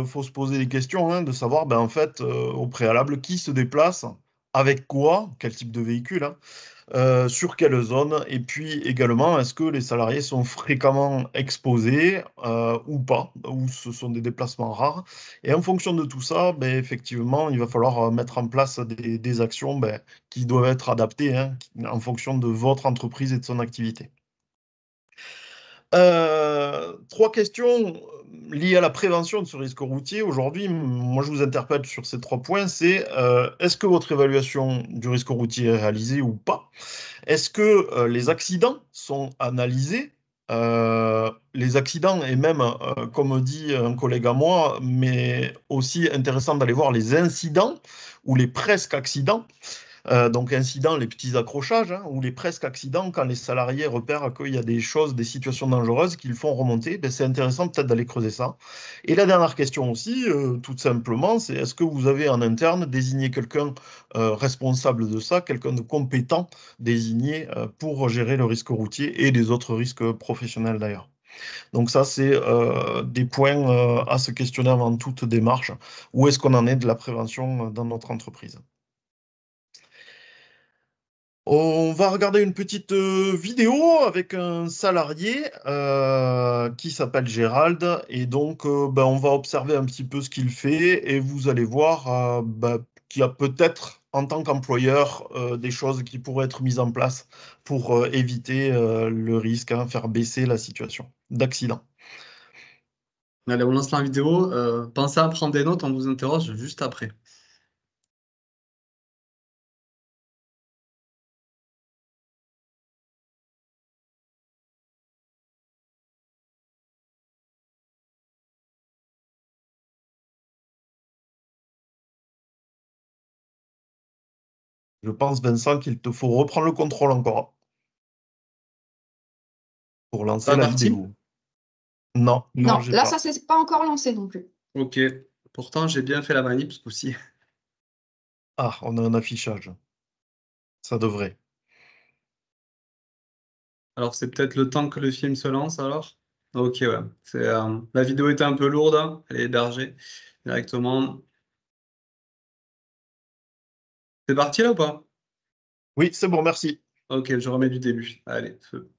faut se poser des questions, de savoir en fait, au préalable, qui se déplace, avec quoi, quel type de véhicule, sur quelle zone, et puis également, est-ce que les salariés sont fréquemment exposés ou pas, ou ce sont des déplacements rares. Et en fonction de tout ça, effectivement, il va falloir mettre en place des actions qui doivent être adaptées en fonction de votre entreprise et de son activité. Trois questions liées à la prévention de ce risque routier. Aujourd'hui, moi, je vous interpelle sur ces 3 points. C'est est-ce que votre évaluation du risque routier est réalisée ou pas? Est-ce que les accidents sont analysés? Les accidents, et même, comme dit un collègue à moi, mais aussi intéressant d'aller voir les incidents ou les presque accidents. Donc, incidents, les petits accrochages, ou les presque accidents, quand les salariés repèrent qu'il y a des choses, des situations dangereuses qu'ils font remonter, c'est intéressant peut-être d'aller creuser ça. Et la dernière question aussi, tout simplement, c'est est-ce que vous avez en interne désigné quelqu'un responsable de ça, quelqu'un de compétent désigné pour gérer le risque routier et les autres risques professionnels d'ailleurs. Donc ça, c'est des points à se questionner avant toute démarche. Où est-ce qu'on en est de la prévention dans notre entreprise? On va regarder une petite vidéo avec un salarié qui s'appelle Gérald et donc on va observer un petit peu ce qu'il fait et vous allez voir qu'il y a peut-être en tant qu'employeur des choses qui pourraient être mises en place pour éviter le risque, faire baisser la situation. d'accident. Allez, on lance la vidéo. Pensez à prendre des notes, on vous interroge juste après. Je pense, Vincent, qu'il te faut reprendre le contrôle encore pour lancer Pas la parti? vidéo. Non, Non, j'ai là, pas. ça s'est pas encore lancé non plus. Ok. Pourtant, j'ai bien fait la manip ce coup-ci. Ah, on a un affichage. Ça devrait. Alors, c'est peut-être le temps que le film se lance alors? Ok, ouais. La vidéo était un peu lourde, hein. Elle est hébergée directement. C'est parti là ou pas? Oui, c'est bon, merci. Ok, je remets du début. Allez, feu.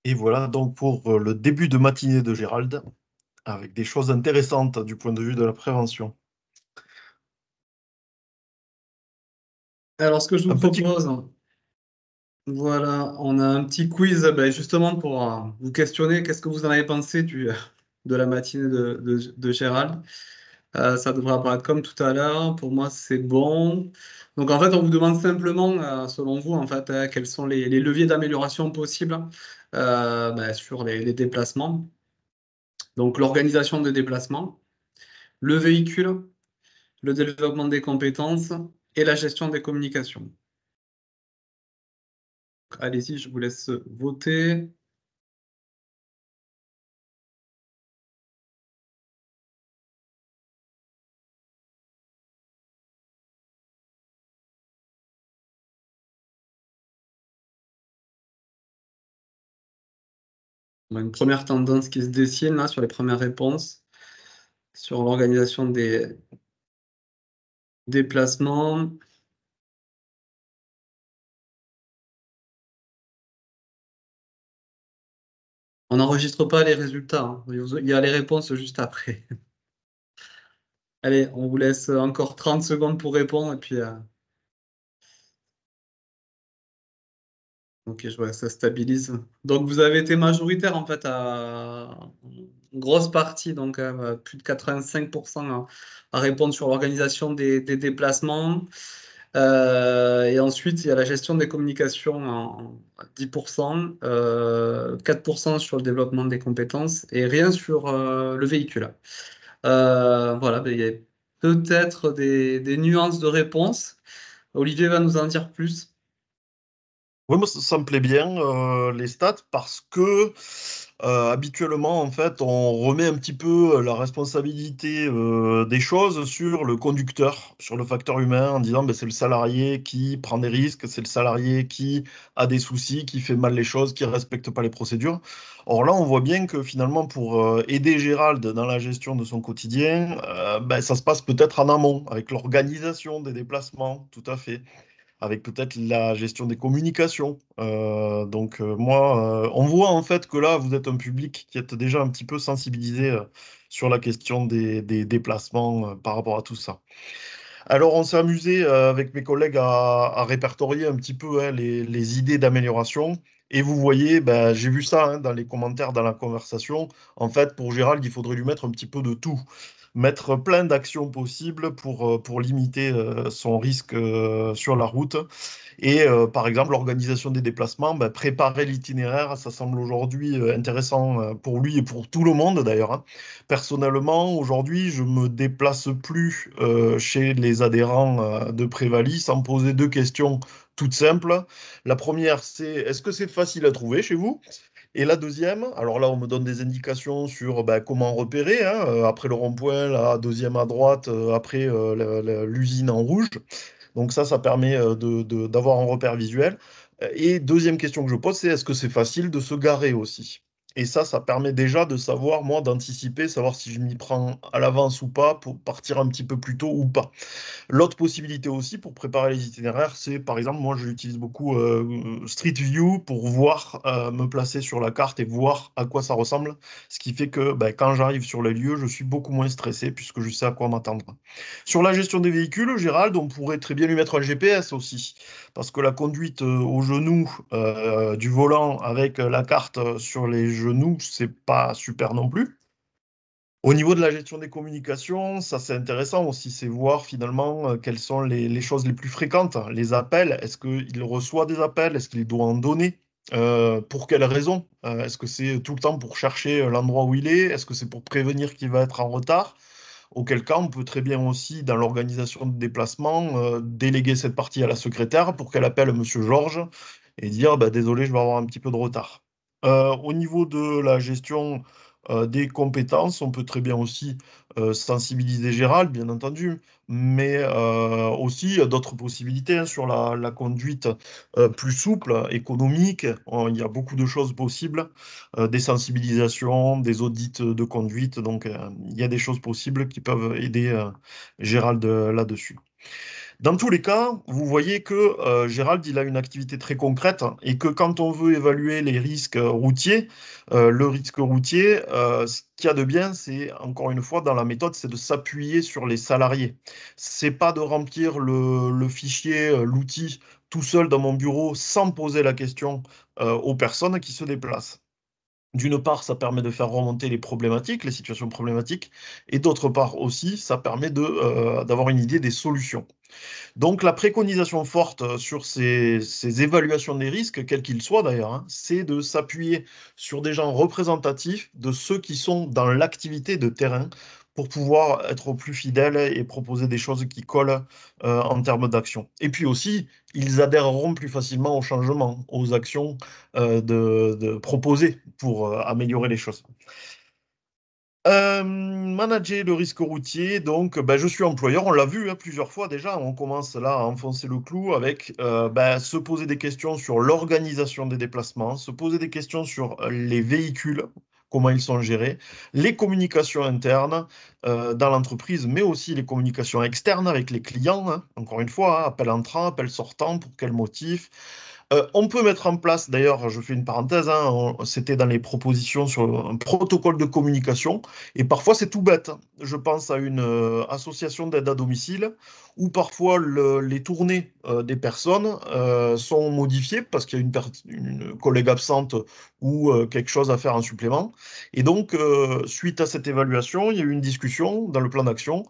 Et voilà donc pour le début de matinée de Gérald, avec des choses intéressantes du point de vue de la prévention. Alors, ce que je vous Un petit... propose, voilà, on a un petit quiz ben, justement pour vous questionner. Qu'est-ce que vous en avez pensé de la matinée de Gérald? Ça devrait apparaître comme tout à l'heure. Pour moi, c'est bon. Donc, en fait, on vous demande simplement, selon vous, en fait, quels sont les leviers d'amélioration possibles ben, sur les déplacements. Donc, l'organisation des déplacements, le véhicule, le développement des compétences et la gestion des communications. Allez-y, je vous laisse voter. On a une première tendance qui se dessine là sur les premières réponses, sur l'organisation des déplacements. On n'enregistre pas les résultats, hein. Il y a les réponses juste après. Allez, on vous laisse encore 30 secondes pour répondre et puis ok, je vois que ça stabilise. Donc vous avez été majoritaire en fait à une grosse partie, donc plus de 85% à répondre sur l'organisation des déplacements. Et ensuite, il y a la gestion des communications à 10%, 4% sur le développement des compétences et rien sur le véhicule. Voilà, ben, il y a peut-être des nuances de réponse. Olivier va nous en dire plus. Oui, moi, ça me plaît bien, les stats, parce que habituellement, en fait, on remet un petit peu la responsabilité des choses sur le conducteur, sur le facteur humain, en disant ben, c'est le salarié qui prend des risques, c'est le salarié qui a des soucis, qui fait mal les choses, qui respecte pas les procédures. Or là, on voit bien que finalement, pour aider Gérald dans la gestion de son quotidien, ben, ça se passe peut-être en amont, avec l'organisation des déplacements, tout à fait, avec peut-être la gestion des communications. Moi, on voit en fait que là, vous êtes un public qui est déjà un petit peu sensibilisé sur la question des déplacements par rapport à tout ça. Alors, on s'est amusé avec mes collègues à répertorier un petit peu, hein, les idées d'amélioration. Et vous voyez, ben, j'ai vu ça, hein, dans les commentaires, dans la conversation. En fait, pour Gérald, il faudrait lui mettre un petit peu de tout. Mettre plein d'actions possibles pour limiter son risque sur la route. Et par exemple, l'organisation des déplacements, ben, préparer l'itinéraire, ça semble aujourd'hui intéressant pour lui et pour tout le monde d'ailleurs, hein. Personnellement, aujourd'hui, je me déplace plus chez les adhérents de Prévalis sans me poser deux questions toutes simples. La première, c'est est-ce que c'est facile à trouver chez vous? Et la deuxième, alors là, on me donne des indications sur ben, comment repérer, hein, après le rond-point, la deuxième à droite, après l'usine en rouge. Donc ça permet d'avoir un repère visuel. Et deuxième question que je pose, c'est est-ce que c'est facile de se garer aussi? Et ça permet déjà de savoir, moi, d'anticiper, savoir si je m'y prends à l'avance ou pas pour partir un petit peu plus tôt ou pas. L'autre possibilité aussi pour préparer les itinéraires, c'est par exemple, moi je l'utilise beaucoup Street View pour voir, me placer sur la carte et voir à quoi ça ressemble. Ce qui fait que ben, quand j'arrive sur les lieux, je suis beaucoup moins stressé puisque je sais à quoi m'attendre. Sur la gestion des véhicules, Gérald, on pourrait très bien lui mettre un GPS aussi. Parce que la conduite au genou du volant avec la carte sur les genoux, c'est pas super non plus. Au niveau de la gestion des communications, ça c'est intéressant aussi, c'est voir finalement quelles sont les choses les plus fréquentes. Les appels, est-ce qu'il reçoit des appels? Est-ce qu'il doit en donner? Pour quelles raisons? Est-ce que c'est tout le temps pour chercher l'endroit où il est? Est-ce que c'est pour prévenir qu'il va être en retard? Auquel cas, on peut très bien aussi, dans l'organisation de déplacement, déléguer cette partie à la secrétaire pour qu'elle appelle Monsieur Georges et dire bah, désolé, je vais avoir un petit peu de retard. Au niveau de la gestion des compétences, on peut très bien aussi sensibiliser Gérald, bien entendu, mais aussi il y a d'autres possibilités hein, sur la conduite plus souple, économique. Il y a beaucoup de choses possibles, des sensibilisations, des audits de conduite. Donc, il y a des choses possibles qui peuvent aider Gérald là-dessus. Dans tous les cas, vous voyez que Gérald, il a une activité très concrète et que quand on veut évaluer les risques routiers, le risque routier, ce qu'il y a de bien, c'est, encore une fois, dans la méthode, c'est de s'appuyer sur les salariés. C'est pas de remplir le fichier, l'outil tout seul dans mon bureau sans poser la question aux personnes qui se déplacent. D'une part, ça permet de faire remonter les problématiques, les situations problématiques, et d'autre part aussi, ça permet d'avoir une idée des solutions. Donc la préconisation forte sur ces évaluations des risques, quels qu'ils soient d'ailleurs, hein, c'est de s'appuyer sur des gens représentatifs de ceux qui sont dans l'activité de terrain pour pouvoir être plus fidèles et proposer des choses qui collent en termes d'action. Et puis aussi, ils adhéreront plus facilement au changement, aux actions proposées pour améliorer les choses. Manager le risque routier, donc ben, je suis employeur, on l'a vu hein, plusieurs fois déjà, on commence là à enfoncer le clou avec ben, se poser des questions sur l'organisation des déplacements, se poser des questions sur les véhicules, comment ils sont gérés, les communications internes dans l'entreprise, mais aussi les communications externes avec les clients, hein, encore une fois, hein, appel entrant, appel sortant, pour quel motif. On peut mettre en place, d'ailleurs, je fais une parenthèse, hein, c'était dans les propositions sur un protocole de communication, et parfois c'est tout bête. Je pense à une association d'aide à domicile où parfois les tournées des personnes sont modifiées parce qu'il y a une collègue absente ou quelque chose à faire en supplément. Et donc, suite à cette évaluation, il y a eu une discussion dans le plan d'action.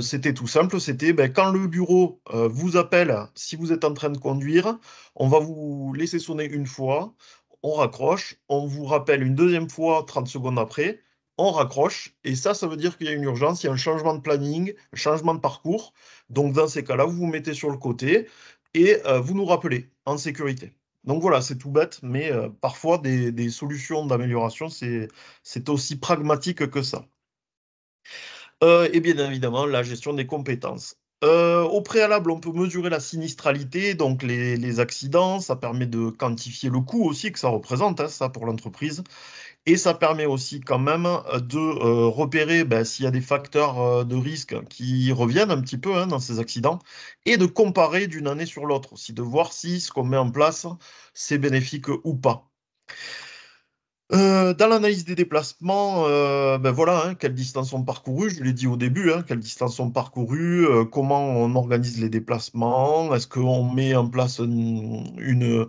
C'était tout simple, c'était ben, quand le bureau vous appelle, si vous êtes en train de conduire, on va vous laisser sonner une fois, on raccroche, on vous rappelle une deuxième fois 30 secondes après, on raccroche, et ça veut dire qu'il y a une urgence, il y a un changement de planning, un changement de parcours. Donc dans ces cas-là, vous vous mettez sur le côté et vous nous rappelez en sécurité. Donc voilà, c'est tout bête, mais parfois des solutions d'amélioration, c'est aussi pragmatique que ça. Et bien évidemment, la gestion des compétences. Au préalable, on peut mesurer la sinistralité, donc les accidents. Ça permet de quantifier le coût aussi que ça représente, hein, ça, pour l'entreprise. Et ça permet aussi quand même de repérer ben, s'il y a des facteurs de risque qui reviennent un petit peu hein, dans ces accidents et de comparer d'une année sur l'autre aussi, de voir si ce qu'on met en place, c'est bénéfique ou pas. Dans l'analyse des déplacements, ben voilà, hein, quelles distances sont parcourues, je l'ai dit au début, hein, quelles distances sont parcourues, comment on organise les déplacements, est-ce qu'on met en place une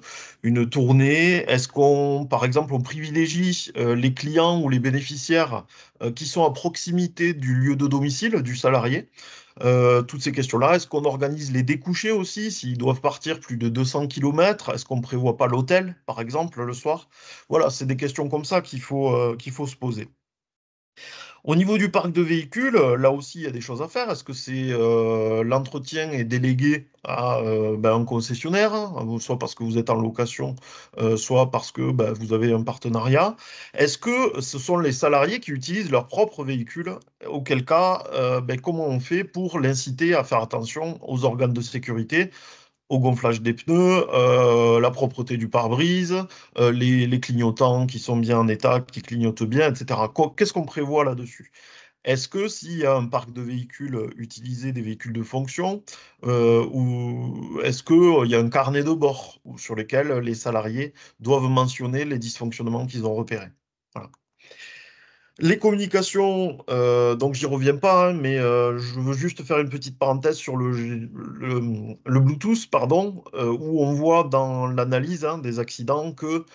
tournée, est-ce qu'on, par exemple, on privilégie les clients ou les bénéficiaires qui sont à proximité du lieu de domicile du salarié? Toutes ces questions-là. Est-ce qu'on organise les découchés aussi, s'ils doivent partir plus de 200 km? Est-ce qu'on ne prévoit pas l'hôtel, par exemple, le soir? Voilà, c'est des questions comme ça qu'il faut se poser. Au niveau du parc de véhicules, là aussi, il y a des choses à faire. Est-ce que c'est l'entretien est délégué à ben, un concessionnaire, hein, soit parce que vous êtes en location, soit parce que ben, vous avez un partenariat? Est-ce que ce sont les salariés qui utilisent leur propre véhicule? Auquel cas, ben, comment on fait pour l'inciter à faire attention aux organes de sécurité, au gonflage des pneus, la propreté du pare-brise, les clignotants qui sont bien en état, qui clignotent bien, etc. Qu'est-ce qu'on prévoit là-dessus? Est-ce que s'il y a un parc de véhicules utilisés, des véhicules de fonction, ou est-ce qu'il y a un carnet de bord sur lequel les salariés doivent mentionner les dysfonctionnements qu'ils ont repérés? Voilà. Les communications, donc j'y reviens pas, hein, mais je veux juste faire une petite parenthèse sur le Bluetooth, pardon, où on voit dans l'analyse hein, des accidents que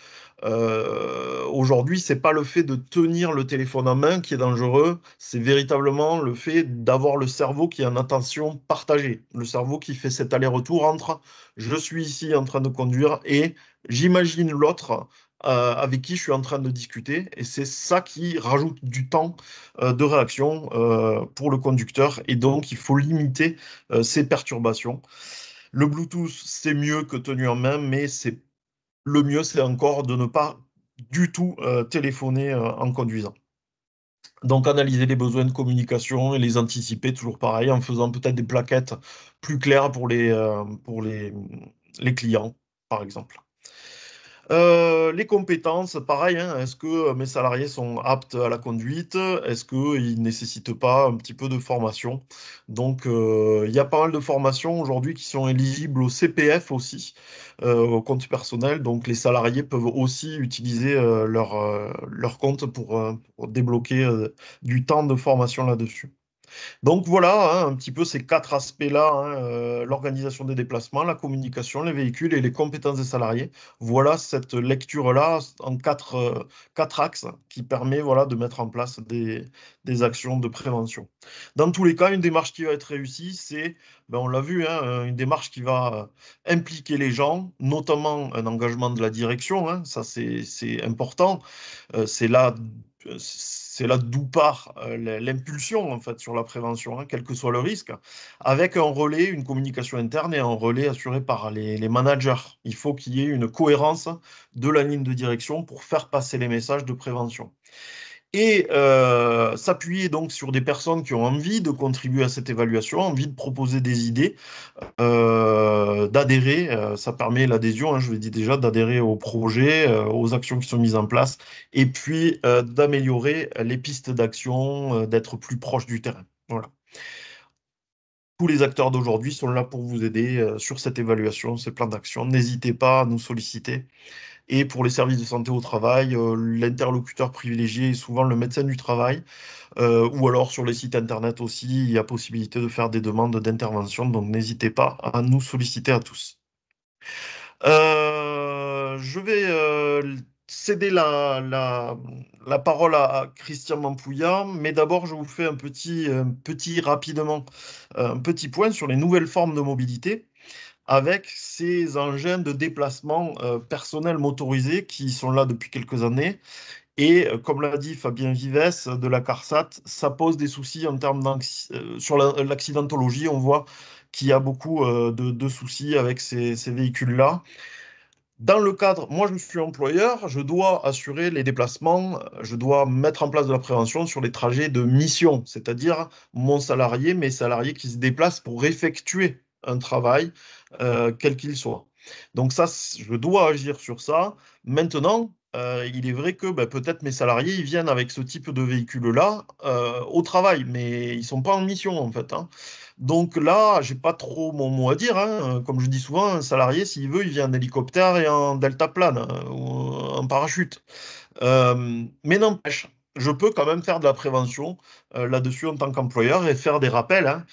aujourd'hui, c'est pas le fait de tenir le téléphone en main qui est dangereux, c'est véritablement le fait d'avoir le cerveau qui a une attention partagée, le cerveau qui fait cet aller-retour entre je suis ici en train de conduire et j'imagine l'autre avec qui je suis en train de discuter. Et c'est ça qui rajoute du temps de réaction pour le conducteur. Et donc, il faut limiter ces perturbations. Le Bluetooth, c'est mieux que tenu en main, mais le mieux, c'est encore de ne pas du tout téléphoner en conduisant. Donc, analyser les besoins de communication et les anticiper, toujours pareil, en faisant peut-être des plaquettes plus claires pour les clients, par exemple. Les compétences, pareil, hein, est-ce que mes salariés sont aptes à la conduite? Est-ce qu'ils ne nécessitent pas un petit peu de formation? Donc, il y a pas mal de formations aujourd'hui qui sont éligibles au CPF aussi, au compte personnel. Donc, les salariés peuvent aussi utiliser leur compte pour débloquer du temps de formation là-dessus. Donc voilà, hein, un petit peu ces quatre aspects-là, hein, l'organisation des déplacements, la communication, les véhicules et les compétences des salariés. Voilà cette lecture-là en quatre axes qui permet voilà, de mettre en place des actions de prévention. Dans tous les cas, une démarche qui va être réussie, c'est, ben, on l'a vu, hein, une démarche qui va impliquer les gens, notamment un engagement de la direction, hein, ça c'est important. C'est là d'où part l'impulsion en fait sur la prévention, hein, quel que soit le risque, avec un relais, une communication interne et un relais assuré par les managers. Il faut qu'il y ait une cohérence de la ligne de direction pour faire passer les messages de prévention. Et s'appuyer donc sur des personnes qui ont envie de contribuer à cette évaluation, envie de proposer des idées, d'adhérer. Ça permet l'adhésion, hein, je l'ai dit déjà, d'adhérer au projet, aux actions qui sont mises en place, et puis d'améliorer les pistes d'action, d'être plus proche du terrain. Voilà. Tous les acteurs d'aujourd'hui sont là pour vous aider sur cette évaluation, ces plans d'action. N'hésitez pas à nous solliciter. Et pour les services de santé au travail, l'interlocuteur privilégié est souvent le médecin du travail, ou alors sur les sites internet aussi, il y a possibilité de faire des demandes d'intervention, donc n'hésitez pas à nous solliciter à tous. Je vais céder la parole à Christian Mampouya, mais d'abord je vous fais rapidement un petit point sur les nouvelles formes de mobilité avec ces engins de déplacement personnel motorisés qui sont là depuis quelques années. Et comme l'a dit Fabien Vives de la CARSAT, ça pose des soucis en termes sur l'accidentologie. On voit qu'il y a beaucoup de soucis avec ces véhicules-là. Dans le cadre, moi je suis employeur, je dois assurer les déplacements, je dois mettre en place de la prévention sur les trajets de mission, c'est-à-dire mes salariés qui se déplacent pour effectuer un travail, quel qu'il soit. Donc ça, je dois agir sur ça. Maintenant, il est vrai que ben, peut-être mes salariés, ils viennent avec ce type de véhicule-là au travail, mais ils sont pas en mission en fait, hein. Donc là, j'ai pas trop mon mot à dire, hein. Comme je dis souvent, un salarié, s'il veut, il vient en hélicoptère et en deltaplane, hein, ou en parachute. Mais n'empêche, je peux quand même faire de la prévention là-dessus en tant qu'employeur et faire des rappels, hein,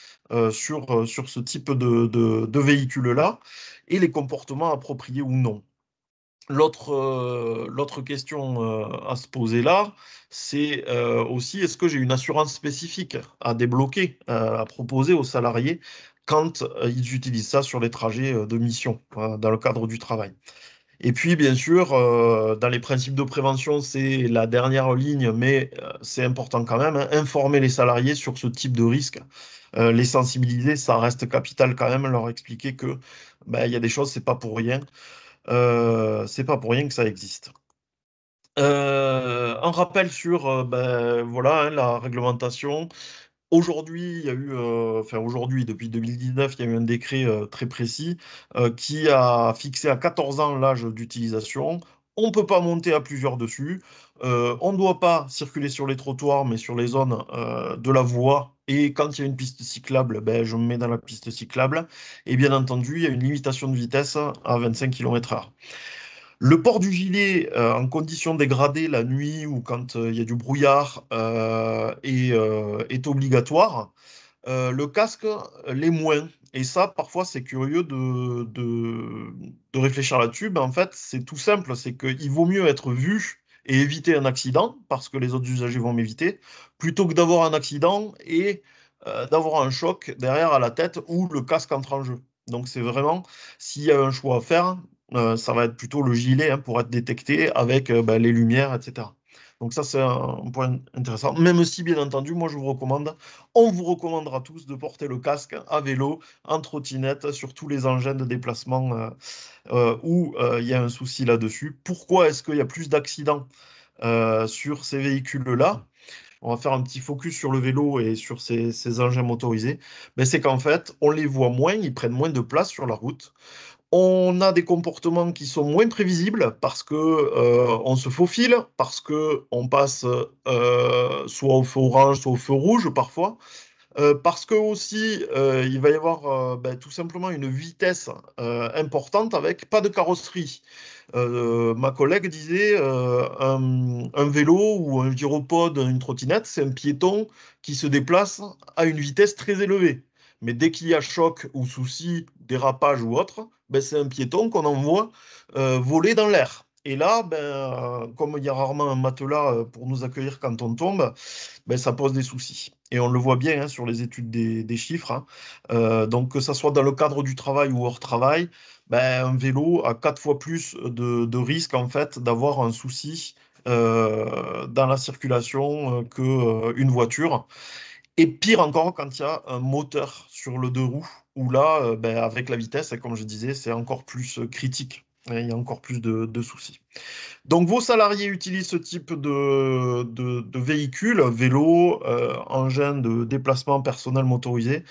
sur ce type de véhicule-là et les comportements appropriés ou non. L'autre question à se poser là, c'est aussi est-ce que j'ai une assurance spécifique à débloquer, à proposer aux salariés quand ils utilisent ça sur les trajets de mission dans le cadre du travail. Et puis, bien sûr, dans les principes de prévention, c'est la dernière ligne, mais c'est important quand même, hein, informer les salariés sur ce type de risque. Les sensibiliser, ça reste capital quand même, leur expliquer que ben, il y a des choses, c'est pas pour rien que ça existe. Un rappel sur ben, voilà, hein, la réglementation. Aujourd'hui, il y a eu, enfin aujourd'hui, depuis 2019, il y a eu un décret très précis qui a fixé à 14 ans l'âge d'utilisation. On ne peut pas monter à plusieurs dessus. On ne doit pas circuler sur les trottoirs, mais sur les zones de la voie. Et quand il y a une piste cyclable, ben, je me mets dans la piste cyclable. Et bien entendu, il y a une limitation de vitesse à 25 km/h. Le port du gilet en conditions dégradées la nuit ou quand il y a du brouillard est obligatoire. Le casque l'est moins. Et ça, parfois, c'est curieux de réfléchir là-dessus. Ben, en fait, c'est tout simple. C'est qu'il vaut mieux être vu et éviter un accident, parce que les autres usagers vont m'éviter, plutôt que d'avoir un accident et d'avoir un choc derrière à la tête où le casque entre en jeu. Donc, c'est vraiment, s'il y a un choix à faire, ça va être plutôt le gilet hein, pour être détecté avec ben, les lumières, etc. Donc ça, c'est un point intéressant. Même si, bien entendu, moi, on vous recommandera tous de porter le casque à vélo, en trottinette, sur tous les engins de déplacement où il y a un souci là-dessus. Pourquoi est-ce qu'il y a plus d'accidents sur ces véhicules-là? On va faire un petit focus sur le vélo et sur ces engins motorisés. Mais c'est qu'en fait, on les voit moins, ils prennent moins de place sur la route. On a des comportements qui sont moins prévisibles parce que on se faufile, parce que on passe soit au feu orange, soit au feu rouge parfois. Parce que aussi, il va y avoir tout simplement une vitesse importante avec pas de carrosserie. Ma collègue disait un vélo ou un gyropode, une trottinette, c'est un piéton qui se déplace à une vitesse très élevée. Mais dès qu'il y a choc ou souci, dérapage ou autre, c'est un piéton qu'on envoie voler dans l'air. Et là, comme il y a rarement un matelas pour nous accueillir quand on tombe, ça pose des soucis. Et on le voit bien hein, sur les études des chiffres. Hein. Donc, que ça soit dans le cadre du travail ou hors travail, un vélo a 4 fois plus de risques en fait d'avoir un souci dans la circulation qu'une voiture. Et pire encore quand il y a un moteur sur le deux roues, où là, avec la vitesse, comme je disais, c'est encore plus critique. Il y a encore plus de soucis. Donc, vos salariés utilisent ce type de véhicule, vélo, engin de déplacement personnel motorisé.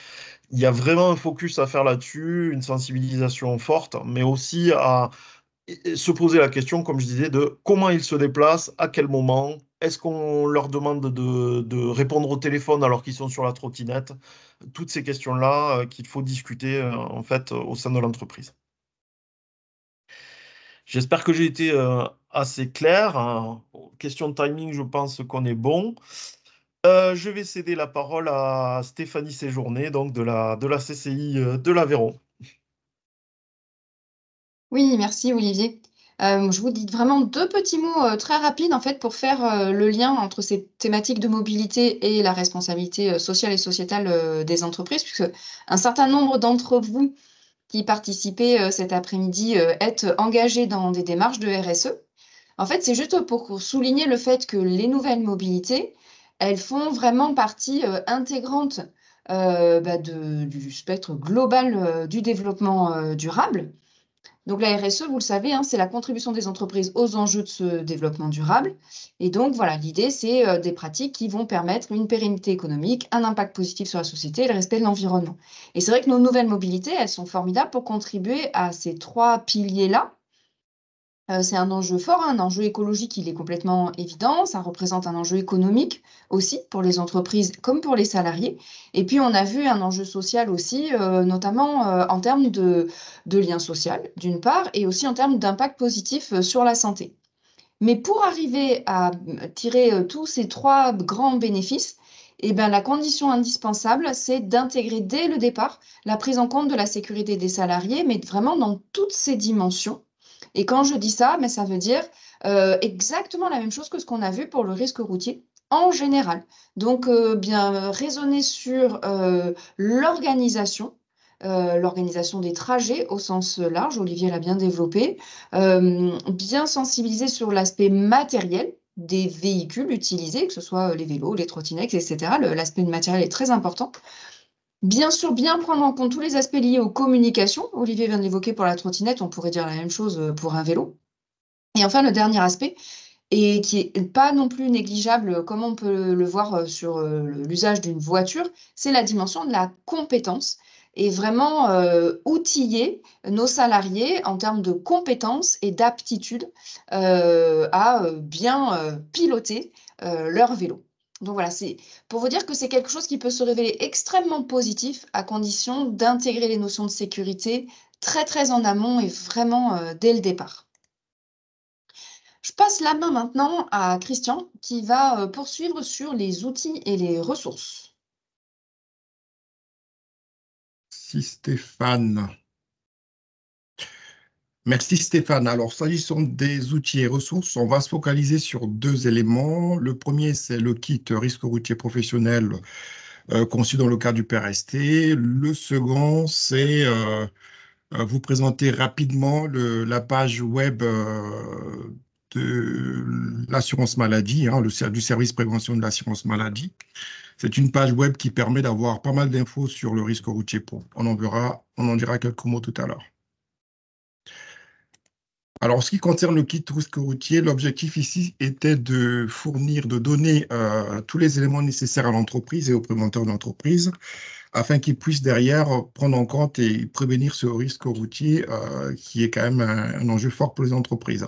Il y a vraiment un focus à faire là-dessus, une sensibilisation forte, mais aussi à se poser la question, comme je disais, de comment ils se déplacent, à quel moment, est-ce qu'on leur demande de répondre au téléphone alors qu'ils sont sur la trottinette? Toutes ces questions-là qu'il faut discuter en fait au sein de l'entreprise. J'espère que j'ai été assez clair. Hein. Question de timing, je pense qu'on est bon. Je vais céder la parole à Stéphanie Séjourné, donc de la CCI de l'Aveyron. Oui, merci Olivier. Je vous dis vraiment deux petits mots très rapides en fait pour faire le lien entre ces thématiques de mobilité et la responsabilité sociale et sociétale des entreprises, puisque un certain nombre d'entre vous qui participaient cet après-midi êtes engagés dans des démarches de RSE. En fait, c'est juste pour souligner le fait que les nouvelles mobilités, elles font vraiment partie intégrante du spectre global du développement durable. Donc la RSE, vous le savez, hein, c'est la contribution des entreprises aux enjeux de ce développement durable. Et donc voilà, l'idée, c'est des pratiques qui vont permettre une pérennité économique, un impact positif sur la société et le respect de l'environnement. Et c'est vrai que nos nouvelles mobilités, elles sont formidables pour contribuer à ces trois piliers-là. C'est un enjeu fort, hein, un enjeu écologique, il est complètement évident. Ça représente un enjeu économique aussi pour les entreprises comme pour les salariés. Et puis, on a vu un enjeu social aussi, notamment en termes de lien social, d'une part, et aussi en termes d'impact positif sur la santé. Mais pour arriver à tirer tous ces trois grands bénéfices, eh ben, la condition indispensable, c'est d'intégrer dès le départ la prise en compte de la sécurité des salariés, mais vraiment dans toutes ses dimensions. Et quand je dis ça, mais ça veut dire exactement la même chose que ce qu'on a vu pour le risque routier en général. Donc, bien raisonner sur l'organisation des trajets au sens large, Olivier l'a bien développé, bien sensibiliser sur l'aspect matériel des véhicules utilisés, que ce soit les vélos, les trottinettes, etc. L'aspect matériel est très important. Bien sûr, bien prendre en compte tous les aspects liés aux communications. Olivier vient de l'évoquer pour la trottinette, on pourrait dire la même chose pour un vélo. Et enfin, le dernier aspect, et qui n'est pas non plus négligeable, comme on peut le voir sur l'usage d'une voiture, c'est la dimension de la compétence et vraiment outiller nos salariés en termes de compétences et d'aptitudes à bien piloter leur vélo. Donc voilà, c'est pour vous dire que c'est quelque chose qui peut se révéler extrêmement positif à condition d'intégrer les notions de sécurité très très en amont et vraiment dès le départ. Je passe la main maintenant à Christian qui va poursuivre sur les outils et les ressources. Merci Stéphane. Merci Stéphane. Alors, s'agissant des outils et ressources, on va se focaliser sur deux éléments. Le premier, c'est le kit risque routier professionnel conçu dans le cadre du PRST. Le second, c'est vous présenter rapidement la page web de l'assurance maladie, hein, du service prévention de l'assurance maladie. C'est une page web qui permet d'avoir pas mal d'infos sur le risque routier pro. On en dira quelques mots tout à l'heure. Alors, en ce qui concerne le kit risque routier, l'objectif ici était de fournir, de donner tous les éléments nécessaires à l'entreprise et aux préventeurs d'entreprise afin qu'ils puissent derrière prendre en compte et prévenir ce risque routier qui est quand même un enjeu fort pour les entreprises.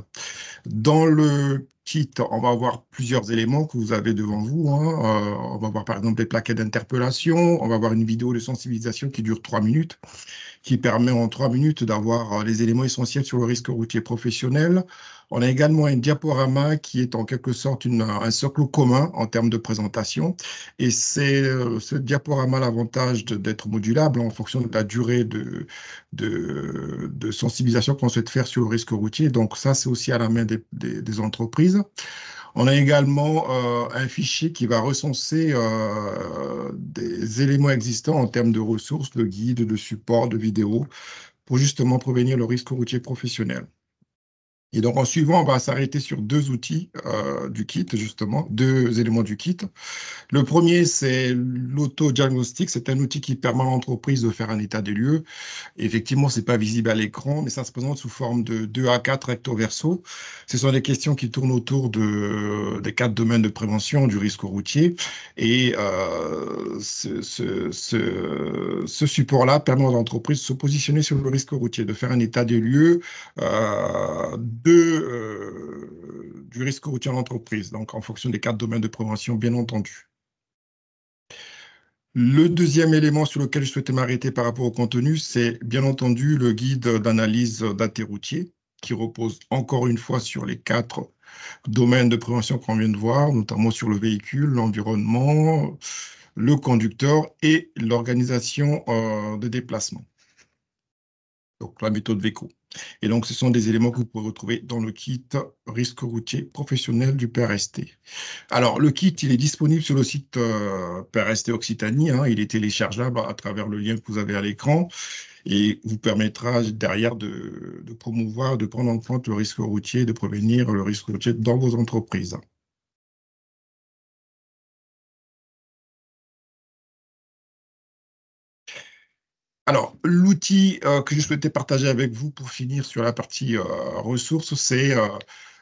Dans le kit, on va avoir plusieurs éléments que vous avez devant vous, hein. On va voir par exemple des plaquettes d'interpellation, on va avoir une vidéo de sensibilisation qui dure 3 minutes, qui permet en 3 minutes d'avoir les éléments essentiels sur le risque routier professionnel. On a également un diaporama qui est en quelque sorte un socle commun en termes de présentation. Et c'est ce diaporama l'avantage d'être modulable en fonction de la durée de sensibilisation qu'on souhaite faire sur le risque routier. Donc ça, c'est aussi à la main des entreprises. On a également un fichier qui va recenser des éléments existants en termes de ressources, de guides, de supports, de vidéos, pour justement prévenir le risque routier professionnel. Et donc, en suivant, on va s'arrêter sur 2 outils du kit, justement, 2 éléments du kit. Le premier, c'est l'auto-diagnostic. C'est un outil qui permet à l'entreprise de faire un état des lieux. Effectivement, ce n'est pas visible à l'écran, mais ça se présente sous forme de 2 à 4 recto verso. Ce sont des questions qui tournent autour des 4 domaines de prévention du risque routier. Et ce support-là permet aux entreprises de se positionner sur le risque routier, de faire un état des lieux du risque routier en entreprise, donc en fonction des 4 domaines de prévention, bien entendu. Le deuxième élément sur lequel je souhaitais m'arrêter par rapport au contenu, c'est bien entendu le guide d'analyse daté routier, qui repose encore une fois sur les 4 domaines de prévention qu'on vient de voir, notamment sur le véhicule, l'environnement, le conducteur et l'organisation de déplacement. Donc la méthode VECO. Et donc, ce sont des éléments que vous pouvez retrouver dans le kit risque routier professionnel du PRST. Alors, le kit, il est disponible sur le site PRST Occitanie, hein. Il est téléchargeable à travers le lien que vous avez à l'écran et vous permettra derrière de promouvoir, de prendre en compte le risque routier, de prévenir le risque routier dans vos entreprises. Alors, l'outil que je souhaitais partager avec vous pour finir sur la partie ressources, c'est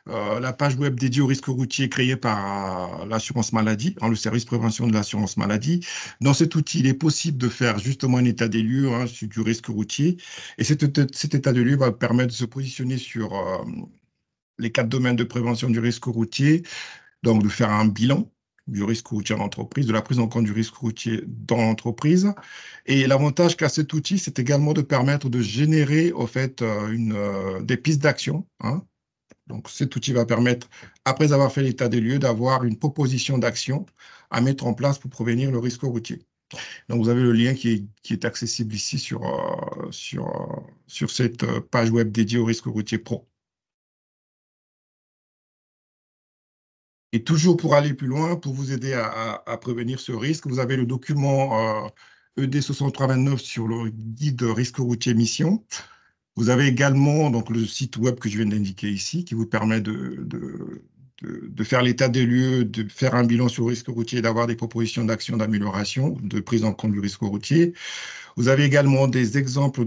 la page web dédiée au risque routier créée par l'assurance maladie, hein, le service prévention de l'assurance maladie. Dans cet outil, il est possible de faire justement un état des lieux hein, du risque routier. Et cet état des lieux va permettre de se positionner sur les 4 domaines de prévention du risque routier, donc de faire un bilan du risque routier en entreprise, de la prise en compte du risque routier dans l'entreprise. Et l'avantage qu'a cet outil, c'est également de permettre de générer au fait des pistes d'action, hein. Donc cet outil va permettre, après avoir fait l'état des lieux, d'avoir une proposition d'action à mettre en place pour prévenir le risque routier. Donc vous avez le lien qui est accessible ici sur cette page web dédiée au risque routier pro. Et toujours pour aller plus loin, pour vous aider à prévenir ce risque, vous avez le document ED 6329 sur le guide risque routier mission. Vous avez également donc, le site web que je viens d'indiquer ici, qui vous permet de faire l'état des lieux, de faire un bilan sur le risque routier, d'avoir des propositions d'action d'amélioration, de prise en compte du risque routier. Vous avez également un exemple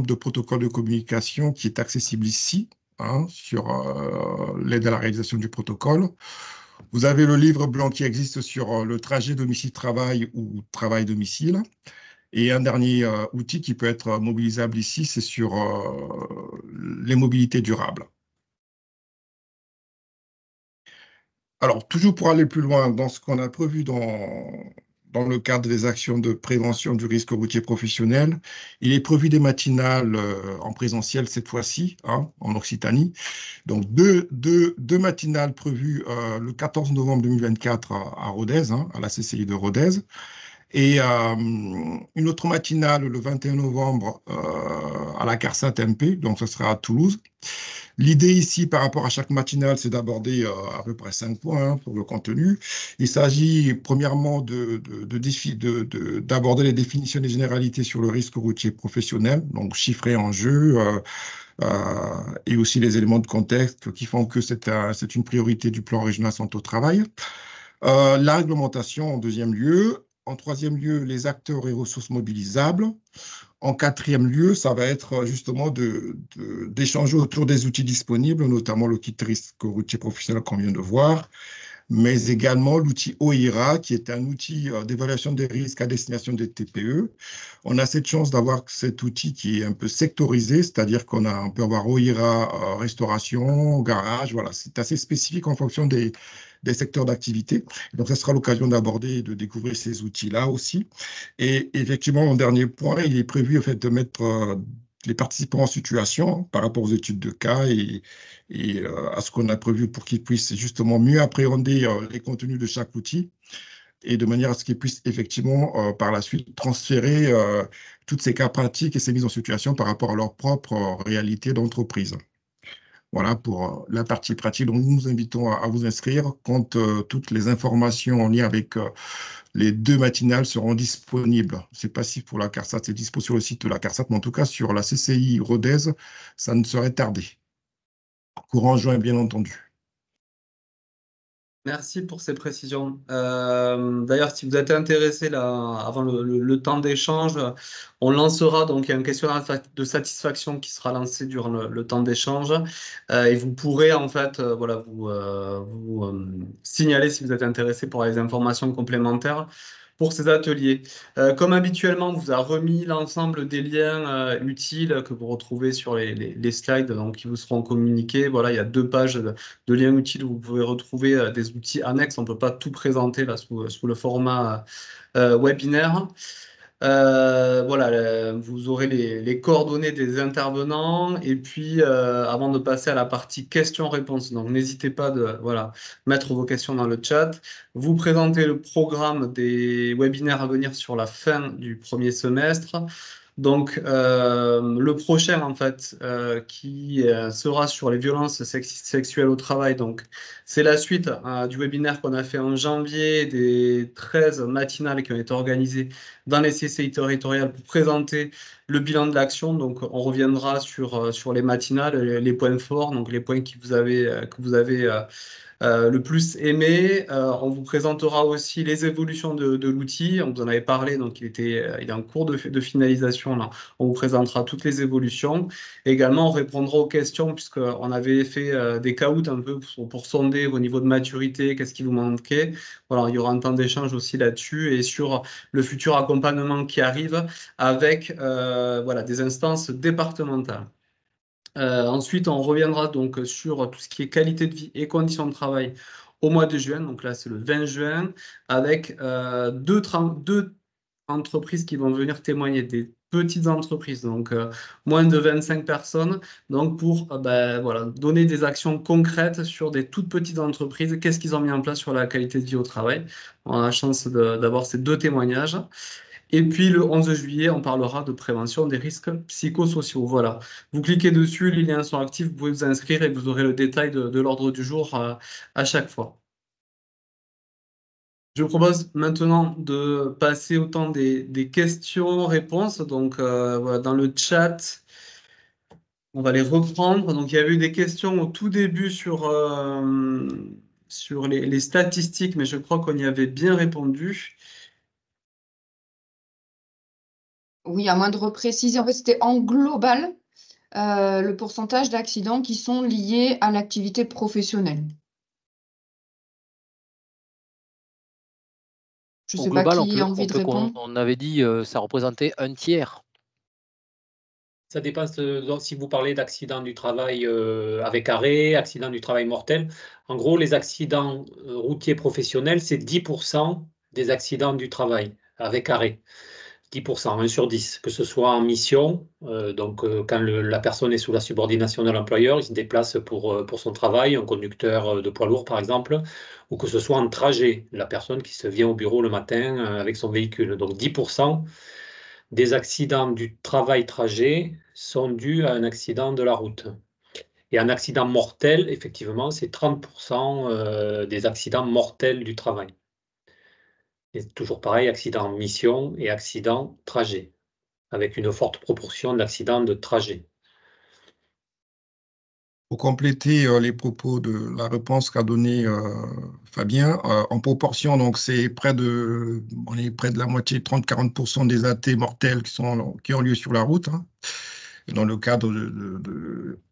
de protocole de communication qui est accessible ici, hein, sur l'aide à la réalisation du protocole. Vous avez le livre blanc qui existe sur le trajet domicile-travail ou travail-domicile. Et un dernier outil qui peut être mobilisable ici, c'est sur les mobilités durables. Alors, toujours pour aller plus loin dans ce qu'on a prévu dans le cadre des actions de prévention du risque routier professionnel, il est prévu des matinales en présentiel cette fois-ci, hein, en Occitanie. Donc, deux matinales prévues le 14 novembre 2024 à Rodez, hein, à la CCI de Rodez. Et une autre matinale le 21 novembre à la CARSAT MP, donc ce sera à Toulouse. L'idée ici, par rapport à chaque matinale, c'est d'aborder à peu près 5 points hein, pour le contenu. Il s'agit premièrement d'aborder les définitions des généralités sur le risque routier professionnel, donc chiffrés en jeu, et aussi les éléments de contexte qui font que c'est une priorité du plan régional santé au travail. La réglementation en deuxième lieu. En troisième lieu, les acteurs et ressources mobilisables. En quatrième lieu, ça va être justement d'échanger autour des outils disponibles, notamment le kit risque routier professionnel qu'on vient de voir. mais également l'outil OIRA, qui est un outil d'évaluation des risques à destination des TPE. On a cette chance d'avoir cet outil qui est un peu sectorisé, c'est-à-dire on peut avoir OIRA, restauration, garage, voilà, c'est assez spécifique en fonction des secteurs d'activité. Donc, ça sera l'occasion d'aborder et de découvrir ces outils-là aussi. Et effectivement, mon dernier point, il est prévu en fait, de mettre les participants en situation par rapport aux études de cas et à ce qu'on a prévu pour qu'ils puissent justement mieux appréhender les contenus de chaque outil et de manière à ce qu'ils puissent effectivement par la suite transférer toutes ces cas pratiques et ces mises en situation par rapport à leur propre réalité d'entreprise. Voilà pour la partie pratique. Donc, nous vous invitons à vous inscrire quand toutes les informations en lien avec les 2 matinales seront disponibles. C'est passif pour la CARSAT, c'est dispo sur le site de la CARSAT, mais en tout cas sur la CCI Rodez, ça ne serait tardé. Courant juin, bien entendu. Merci pour ces précisions. D'ailleurs, si vous êtes intéressé là, avant le temps d'échange, on lancera donc il y a un questionnaire de satisfaction qui sera lancé durant le temps d'échange et vous pourrez en fait voilà, vous signaler si vous êtes intéressé pour les informations complémentaires pour ces ateliers. Comme habituellement, on vous a remis l'ensemble des liens utiles que vous retrouvez sur les slides donc, qui vous seront communiqués. Voilà, il y a 2 pages de liens utiles où vous pouvez retrouver des outils annexes. On ne peut pas tout présenter là, sous le format webinaire. Voilà, vous aurez les coordonnées des intervenants et puis avant de passer à la partie questions-réponses, donc n'hésitez pas de mettre vos questions dans le chat. Vous présentez le programme des webinaires à venir sur la fin du premier semestre. Donc, le prochain, en fait, qui sera sur les violences sexuelles au travail. Donc, c'est la suite du webinaire qu'on a fait en janvier, des 13 matinales qui ont été organisées dans les CCI territoriales pour présenter le bilan de l'action. Donc, on reviendra sur les matinales, les points forts, donc les points que vous avez le plus aimé. On vous présentera aussi les évolutions de l'outil. On vous en avait parlé, donc il est en cours de finalisation. Là. On vous présentera toutes les évolutions. Et également, on répondra aux questions, puisqu'on avait fait des caouts un peu pour sonder au niveau de maturité, qu'est-ce qui vous manquait. Voilà, il y aura un temps d'échange aussi là-dessus et sur le futur accompagnement qui arrive avec des instances départementales. Ensuite, on reviendra donc sur tout ce qui est qualité de vie et conditions de travail au mois de juin. Donc là, c'est le 20 juin, avec deux entreprises qui vont venir témoigner, des petites entreprises, donc moins de 25 personnes, donc pour donner des actions concrètes sur des toutes petites entreprises. Qu'est-ce qu'ils ont mis en place sur la qualité de vie au travail? On a la chance d'avoir ces 2 témoignages. Et puis le 11 juillet, on parlera de prévention des risques psychosociaux. Voilà. Vous cliquez dessus, les liens sont actifs, vous pouvez vous inscrire et vous aurez le détail de l'ordre du jour à chaque fois. Je vous propose maintenant de passer au temps des questions-réponses. Donc, dans le chat, on va les reprendre. Donc, il y avait eu des questions au tout début sur les statistiques, mais je crois qu'on y avait bien répondu. Oui, à moins de repréciser, en fait, c'était en global le pourcentage d'accidents qui sont liés à l'activité professionnelle. Je ne sais pas qui a envie de répondre. On avait dit ça représentait 1/3. Ça dépend si vous parlez d'accidents du travail avec arrêt, accidents du travail mortel. En gros, les accidents routiers professionnels, c'est 10% des accidents du travail avec arrêt. 10%, 1 sur 10, que ce soit en mission, quand la personne est sous la subordination de l'employeur, il se déplace pour son travail, un conducteur de poids lourd par exemple, ou que ce soit en trajet, la personne qui se vient au bureau le matin avec son véhicule. Donc 10% des accidents du travail-trajet sont dus à un accident de la route. Et un accident mortel, effectivement, c'est 30% des accidents mortels du travail. Et toujours pareil, accident mission et accident trajet, avec une forte proportion d'accidents de trajet. Pour compléter les propos de la réponse qu'a donnée Fabien, en proportion, donc on est près de la moitié, 30-40% des AT mortels qui ont lieu sur la route, hein, dans le cadre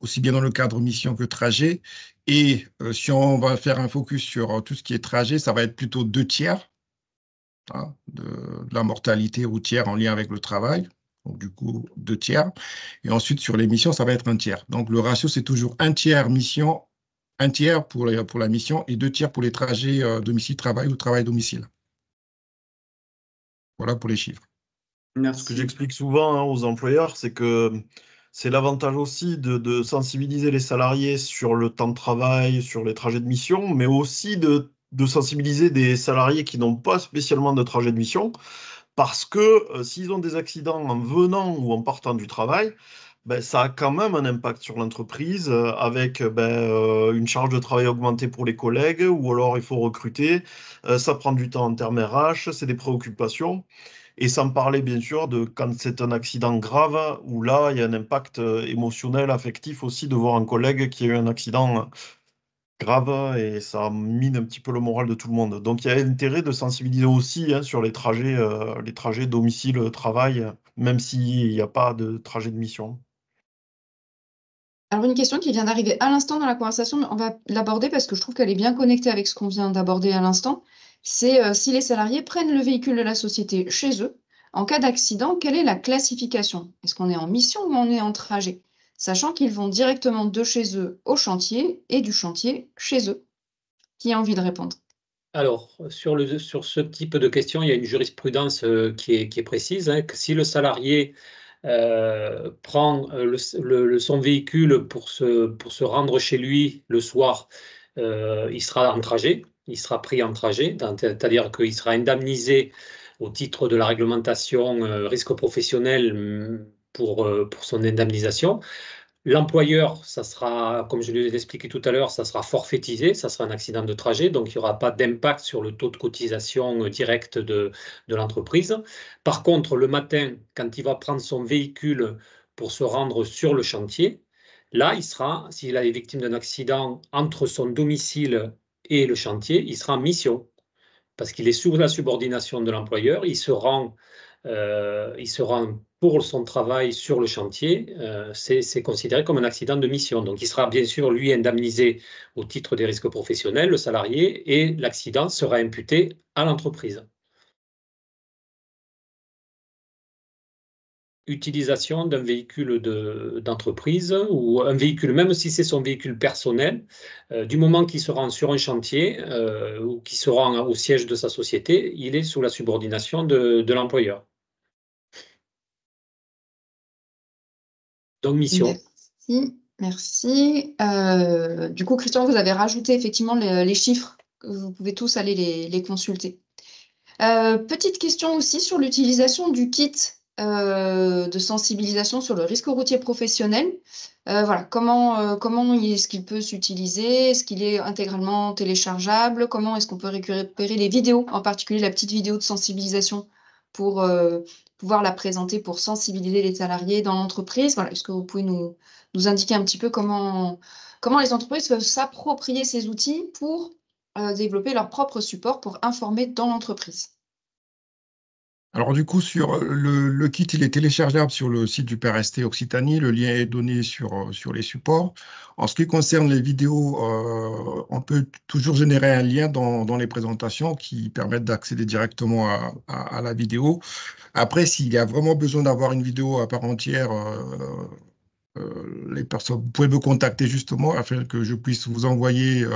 aussi bien dans le cadre mission que trajet. Et si on va faire un focus sur tout ce qui est trajet, ça va être plutôt 2/3 hein, de la mortalité routière en lien avec le travail. Donc, du coup, 2/3. Et ensuite, sur les missions, ça va être 1/3. Donc, le ratio, c'est toujours 1/3 mission, 1/3 pour la mission et 2/3 pour les trajets domicile-travail ou travail-domicile. Voilà pour les chiffres. Ce que Merci. j'explique souvent aux employeurs, c'est que c'est l'avantage aussi de sensibiliser les salariés sur le temps de travail, sur les trajets de mission, mais aussi de sensibiliser des salariés qui n'ont pas spécialement de trajet de mission, parce que s'ils ont des accidents en venant ou en partant du travail, ben, ça a quand même un impact sur l'entreprise avec une charge de travail augmentée pour les collègues, ou alors il faut recruter, ça prend du temps en termes RH, c'est des préoccupations. Et sans parler bien sûr de quand c'est un accident grave, où là, il y a un impact émotionnel, affectif aussi de voir un collègue qui a eu un accident grave et ça mine un petit peu le moral de tout le monde. Donc il y a intérêt de sensibiliser aussi sur les trajets domicile-travail, même s'il n'y a pas de trajet de mission. Alors, une question qui vient d'arriver à l'instant dans la conversation, mais on va l'aborder parce que je trouve qu'elle est bien connectée avec ce qu'on vient d'aborder à l'instant. C'est si les salariés prennent le véhicule de la société chez eux, en cas d'accident, quelle est la classification? Est-ce qu'on est en mission ou on est en trajet? Sachant qu'ils vont directement de chez eux au chantier et du chantier chez eux. Qui a envie de répondre? Alors, sur ce type de question, il y a une jurisprudence qui est précise, hein, que si le salarié prend son véhicule pour se rendre chez lui le soir, il sera en trajet, il sera pris en trajet, c'est-à-dire qu'il sera indemnisé au titre de la réglementation risque professionnel pour son indemnisation. L'employeur, ça sera, comme je l'ai expliqué tout à l'heure, ça sera forfaitisé, ça sera un accident de trajet, donc il n'y aura pas d'impact sur le taux de cotisation direct de l'entreprise. Par contre, le matin, quand il va prendre son véhicule pour se rendre sur le chantier, là, il sera, s'il est victime d'un accident entre son domicile et le chantier, il sera en mission, parce qu'il est sous la subordination de l'employeur, il se rend pour son travail sur le chantier, c'est considéré comme un accident de mission. Donc, il sera bien sûr, lui, indemnisé au titre des risques professionnels, le salarié, et l'accident sera imputé à l'entreprise. Utilisation d'un véhicule d'entreprise ou un véhicule, même si c'est son véhicule personnel, du moment qu'il se rend sur un chantier ou qu'il se rend au siège de sa société, il est sous la subordination de l'employeur. Donc, mission. Merci. Du coup, Christian, vous avez rajouté effectivement les chiffres, que vous pouvez tous aller les consulter. Petite question aussi sur l'utilisation du kit de sensibilisation sur le risque routier professionnel. Voilà, comment est-ce qu'il peut s'utiliser? Est-ce qu'il est intégralement téléchargeable? Comment est-ce qu'on peut récupérer les vidéos, en particulier la petite vidéo de sensibilisation pour pouvoir la présenter pour sensibiliser les salariés dans l'entreprise? Voilà, est-ce que vous pouvez nous indiquer un petit peu comment les entreprises peuvent s'approprier ces outils pour développer leur propre support pour informer dans l'entreprise? Alors du coup, sur le kit, il est téléchargeable sur le site du PRST Occitanie. Le lien est donné sur les supports. En ce qui concerne les vidéos, on peut toujours générer un lien dans les présentations qui permettent d'accéder directement à la vidéo. Après, s'il y a vraiment besoin d'avoir une vidéo à part entière, les personnes, vous pouvez me contacter justement afin que je puisse vous envoyer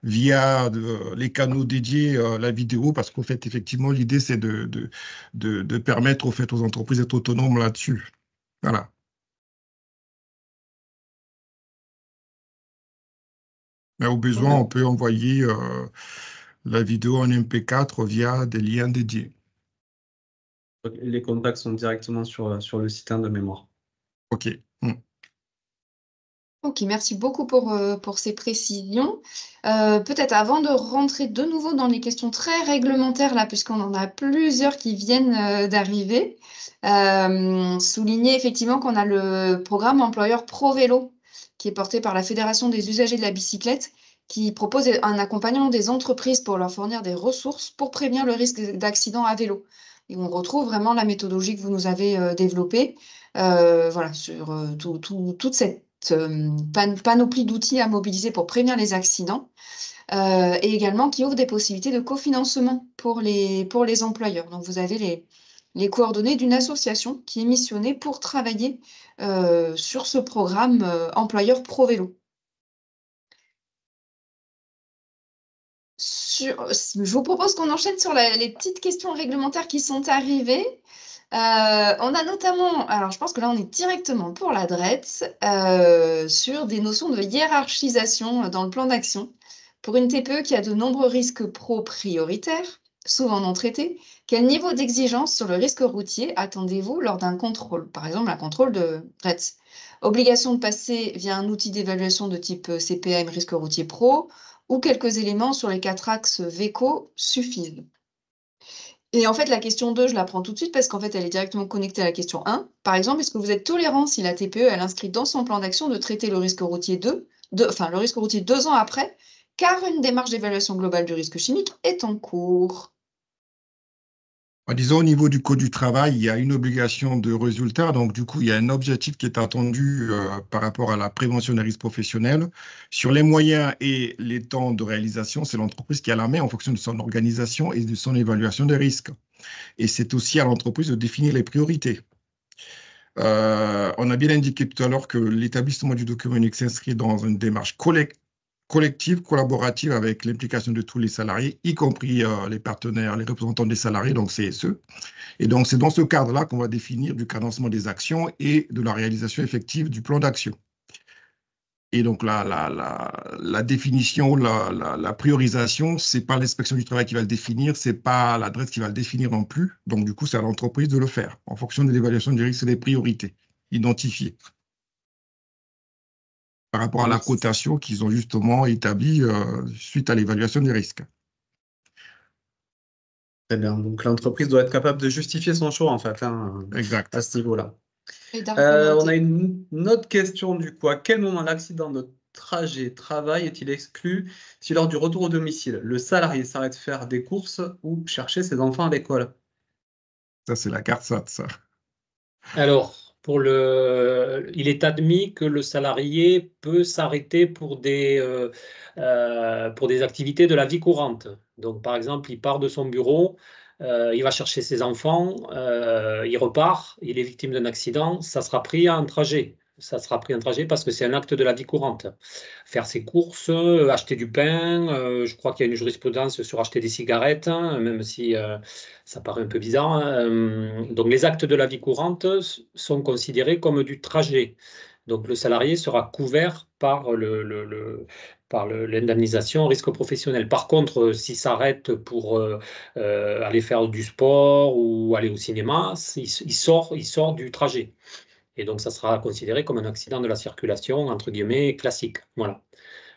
via les canaux dédiés la vidéo, parce qu'au fait, effectivement, l'idée, c'est de permettre au fait, aux entreprises d'être autonomes là-dessus. Voilà. Mais au besoin, on peut envoyer la vidéo en MP4 via des liens dédiés. Les contacts sont directement sur le site de mémoire. OK. Ok, merci beaucoup pour ces précisions. Peut-être avant de rentrer de nouveau dans les questions très réglementaires, là, puisqu'on en a plusieurs qui viennent d'arriver, souligner effectivement qu'on a le programme employeur ProVélo, qui est porté par la Fédération des usagers de la bicyclette, qui propose un accompagnement des entreprises pour leur fournir des ressources pour prévenir le risque d'accident à vélo. Et on retrouve vraiment la méthodologie que vous nous avez développée, voilà, sur toute cette panoplie d'outils à mobiliser pour prévenir les accidents, et également qui ouvre des possibilités de cofinancement pour les employeurs. Donc, vous avez les coordonnées d'une association qui est missionnée pour travailler sur ce programme employeur Pro Vélo. Je vous propose qu'on enchaîne sur les petites questions réglementaires qui sont arrivées. On a notamment, alors je pense que là on est directement pour la DRETS, sur des notions de hiérarchisation dans le plan d'action. Pour une TPE qui a de nombreux risques prioritaires, souvent non traités, quel niveau d'exigence sur le risque routier attendez-vous lors d'un contrôle? Par exemple, un contrôle de DRETS. Obligation de passer via un outil d'évaluation de type CPM Risque routier pro, ou quelques éléments sur les 4 axes VECO suffisent. Et en fait, la question 2, je la prends tout de suite parce qu'en fait, elle est directement connectée à la question 1. Par exemple, est-ce que vous êtes tolérant si la TPE, elle inscrit dans son plan d'action de traiter le risque routier le risque routier 2 ans après, car une démarche d'évaluation globale du risque chimique est en cours? Disons, au niveau du Code du travail, il y a une obligation de résultat. Donc, du coup, il y a un objectif qui est attendu par rapport à la prévention des risques professionnels. Sur les moyens et les temps de réalisation, c'est l'entreprise qui a la main en fonction de son organisation et de son évaluation des risques. Et c'est aussi à l'entreprise de définir les priorités. On a bien indiqué tout à l'heure que l'établissement du document unique s'inscrit dans une démarche collective, collaborative avec l'implication de tous les salariés, y compris les partenaires, les représentants des salariés, donc CSE. Et donc, c'est dans ce cadre-là qu'on va définir du cadencement des actions et de la réalisation effective du plan d'action. Et donc, la définition, la priorisation, ce n'est pas l'inspection du travail qui va le définir, ce n'est pas l'adresse qui va le définir non plus. Donc, du coup, c'est à l'entreprise de le faire en fonction de l'évaluation des risques et des priorités identifiées par rapport à la cotation qu'ils ont justement établie suite à l'évaluation des risques. Très bien. Donc, l'entreprise doit être capable de justifier son choix, en fait, Exact. à ce niveau-là. Et On a d'argumenter. une autre question, du coup. À quel moment l'accident de trajet travail est-il exclu si lors du retour au domicile, le salarié s'arrête faire des courses ou chercher ses enfants à l'école? Ça, c'est la CARSAT, ça. Alors, il est admis que le salarié peut s'arrêter pour des activités de la vie courante. Donc, par exemple, il part de son bureau, il va chercher ses enfants, il repart, il est victime d'un accident, ça sera pris en trajet. Ça sera pris en trajet parce que c'est un acte de la vie courante. Faire ses courses, acheter du pain, je crois qu'il y a une jurisprudence sur acheter des cigarettes, hein, même si ça paraît un peu bizarre, hein. Donc les actes de la vie courante sont considérés comme du trajet. Donc le salarié sera couvert par l'indemnisation au risque professionnel. Par contre, s'il s'arrête pour aller faire du sport ou aller au cinéma, il sort du trajet. Et donc ça sera considéré comme un accident de la circulation, entre guillemets, classique. Voilà.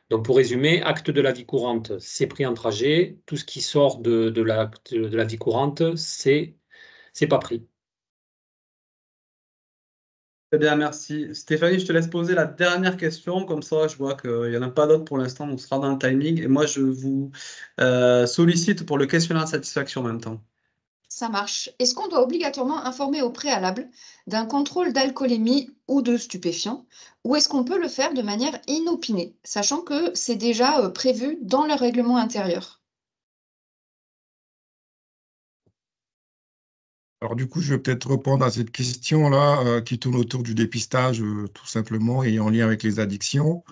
Donc, pour résumer, acte de la vie courante, c'est pris en trajet. Tout ce qui sort de la vie courante, c'est pas pris. Très bien, merci. Stéphanie, je te laisse poser la dernière question. Comme ça, je vois qu'il n'y en a pas d'autres pour l'instant. On sera dans le timing. Et moi, je vous sollicite pour le questionnaire de satisfaction en même temps. Ça marche. Est-ce qu'on doit obligatoirement informer au préalable d'un contrôle d'alcoolémie ou de stupéfiants, ou est-ce qu'on peut le faire de manière inopinée, sachant que c'est déjà prévu dans le règlement intérieur? Alors, du coup, je vais peut-être répondre à cette question-là qui tourne autour du dépistage, tout simplement, et en lien avec les addictions.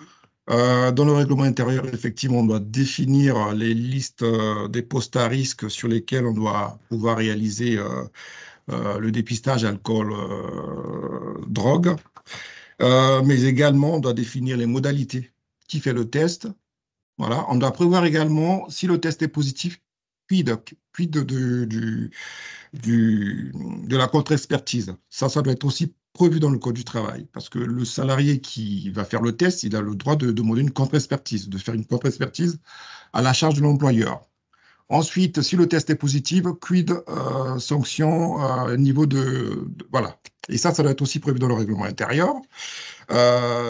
Dans le règlement intérieur, effectivement, on doit définir les listes des postes à risque sur lesquels on doit pouvoir réaliser le dépistage alcool, drogue. Mais également, on doit définir les modalités. Qui fait le test? Voilà. On doit prévoir également, si le test est positif, quid de la contre-expertise. Ça doit être aussi prévu dans le Code du travail, parce que le salarié qui va faire le test, il a le droit de demander une contre-expertise, de faire une contre-expertise à la charge de l'employeur. Ensuite, si le test est positif, quid sanction niveau voilà. Et ça doit être aussi prévu dans le règlement intérieur.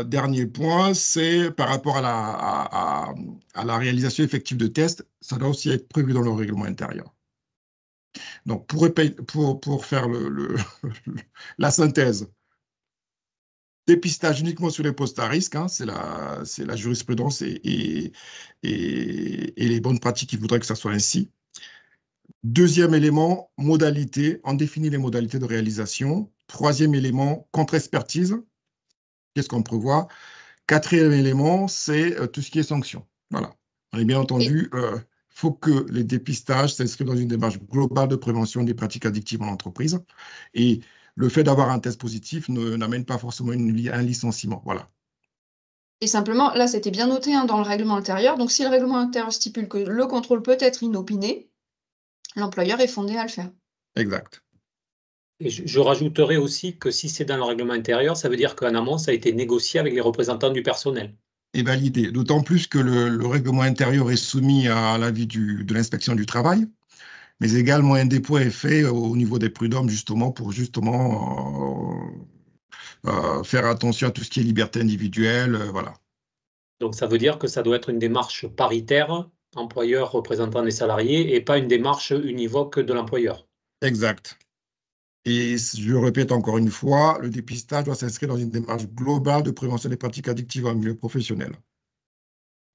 Dernier point, c'est par rapport à la réalisation effective de tests, ça doit aussi être prévu dans le règlement intérieur. Donc, pour faire la synthèse, Dépistage uniquement sur les postes à risque, hein, c'est la jurisprudence et les bonnes pratiques qui voudraient que ça soit ainsi. Deuxième élément, modalité. On définit les modalités de réalisation. Troisième élément, contre-expertise. Qu'est-ce qu'on prévoit? Quatrième élément, c'est tout ce qui est sanction. Voilà. Et bien entendu, il faut que les dépistages s'inscrivent dans une démarche globale de prévention des pratiques addictives en entreprise. Et le fait d'avoir un test positif n'amène pas forcément un licenciement. Voilà. Et simplement, là, c'était bien noté hein, dans le règlement intérieur. Donc, si le règlement intérieur stipule que le contrôle peut être inopiné, l'employeur est fondé à le faire. Exact. Et je rajouterai aussi que si c'est dans le règlement intérieur, ça veut dire qu'en amont, ça a été négocié avec les représentants du personnel. Et validé. D'autant plus que le règlement intérieur est soumis à l'avis de l'inspection du travail, mais également un dépôt est fait au niveau des prud'hommes justement pour faire attention à tout ce qui est liberté individuelle, voilà. Donc ça veut dire que ça doit être une démarche paritaire, employeur représentant des salariés, et pas une démarche univoque de l'employeur. Exact. Et je répète encore une fois, le dépistage doit s'inscrire dans une démarche globale de prévention des pratiques addictives en milieu professionnel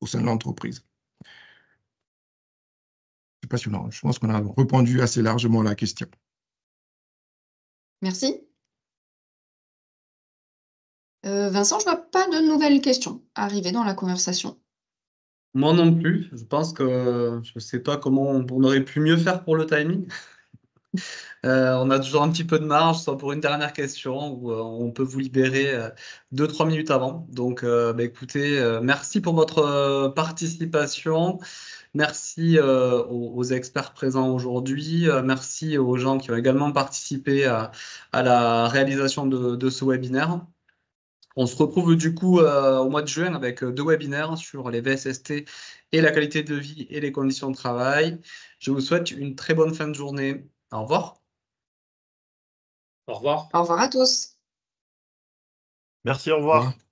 au sein de l'entreprise. C'est passionnant. Je pense qu'on a répondu assez largement à la question. Merci. Vincent, je ne vois pas de nouvelles questions arriver dans la conversation. Moi non plus. Je pense que je ne sais pas comment on aurait pu mieux faire pour le timing. On a toujours un petit peu de marge, soit pour une dernière question, ou on peut vous libérer 2-3 minutes avant. Donc, bah, écoutez, merci pour votre participation. Merci aux experts présents aujourd'hui. Merci aux gens qui ont également participé à la réalisation de ce webinaire. On se retrouve du coup au mois de juin avec 2 webinaires sur les VSST et la qualité de vie et les conditions de travail. Je vous souhaite une très bonne fin de journée. Au revoir. Au revoir. Au revoir à tous. Merci, au Au revoir. revoir.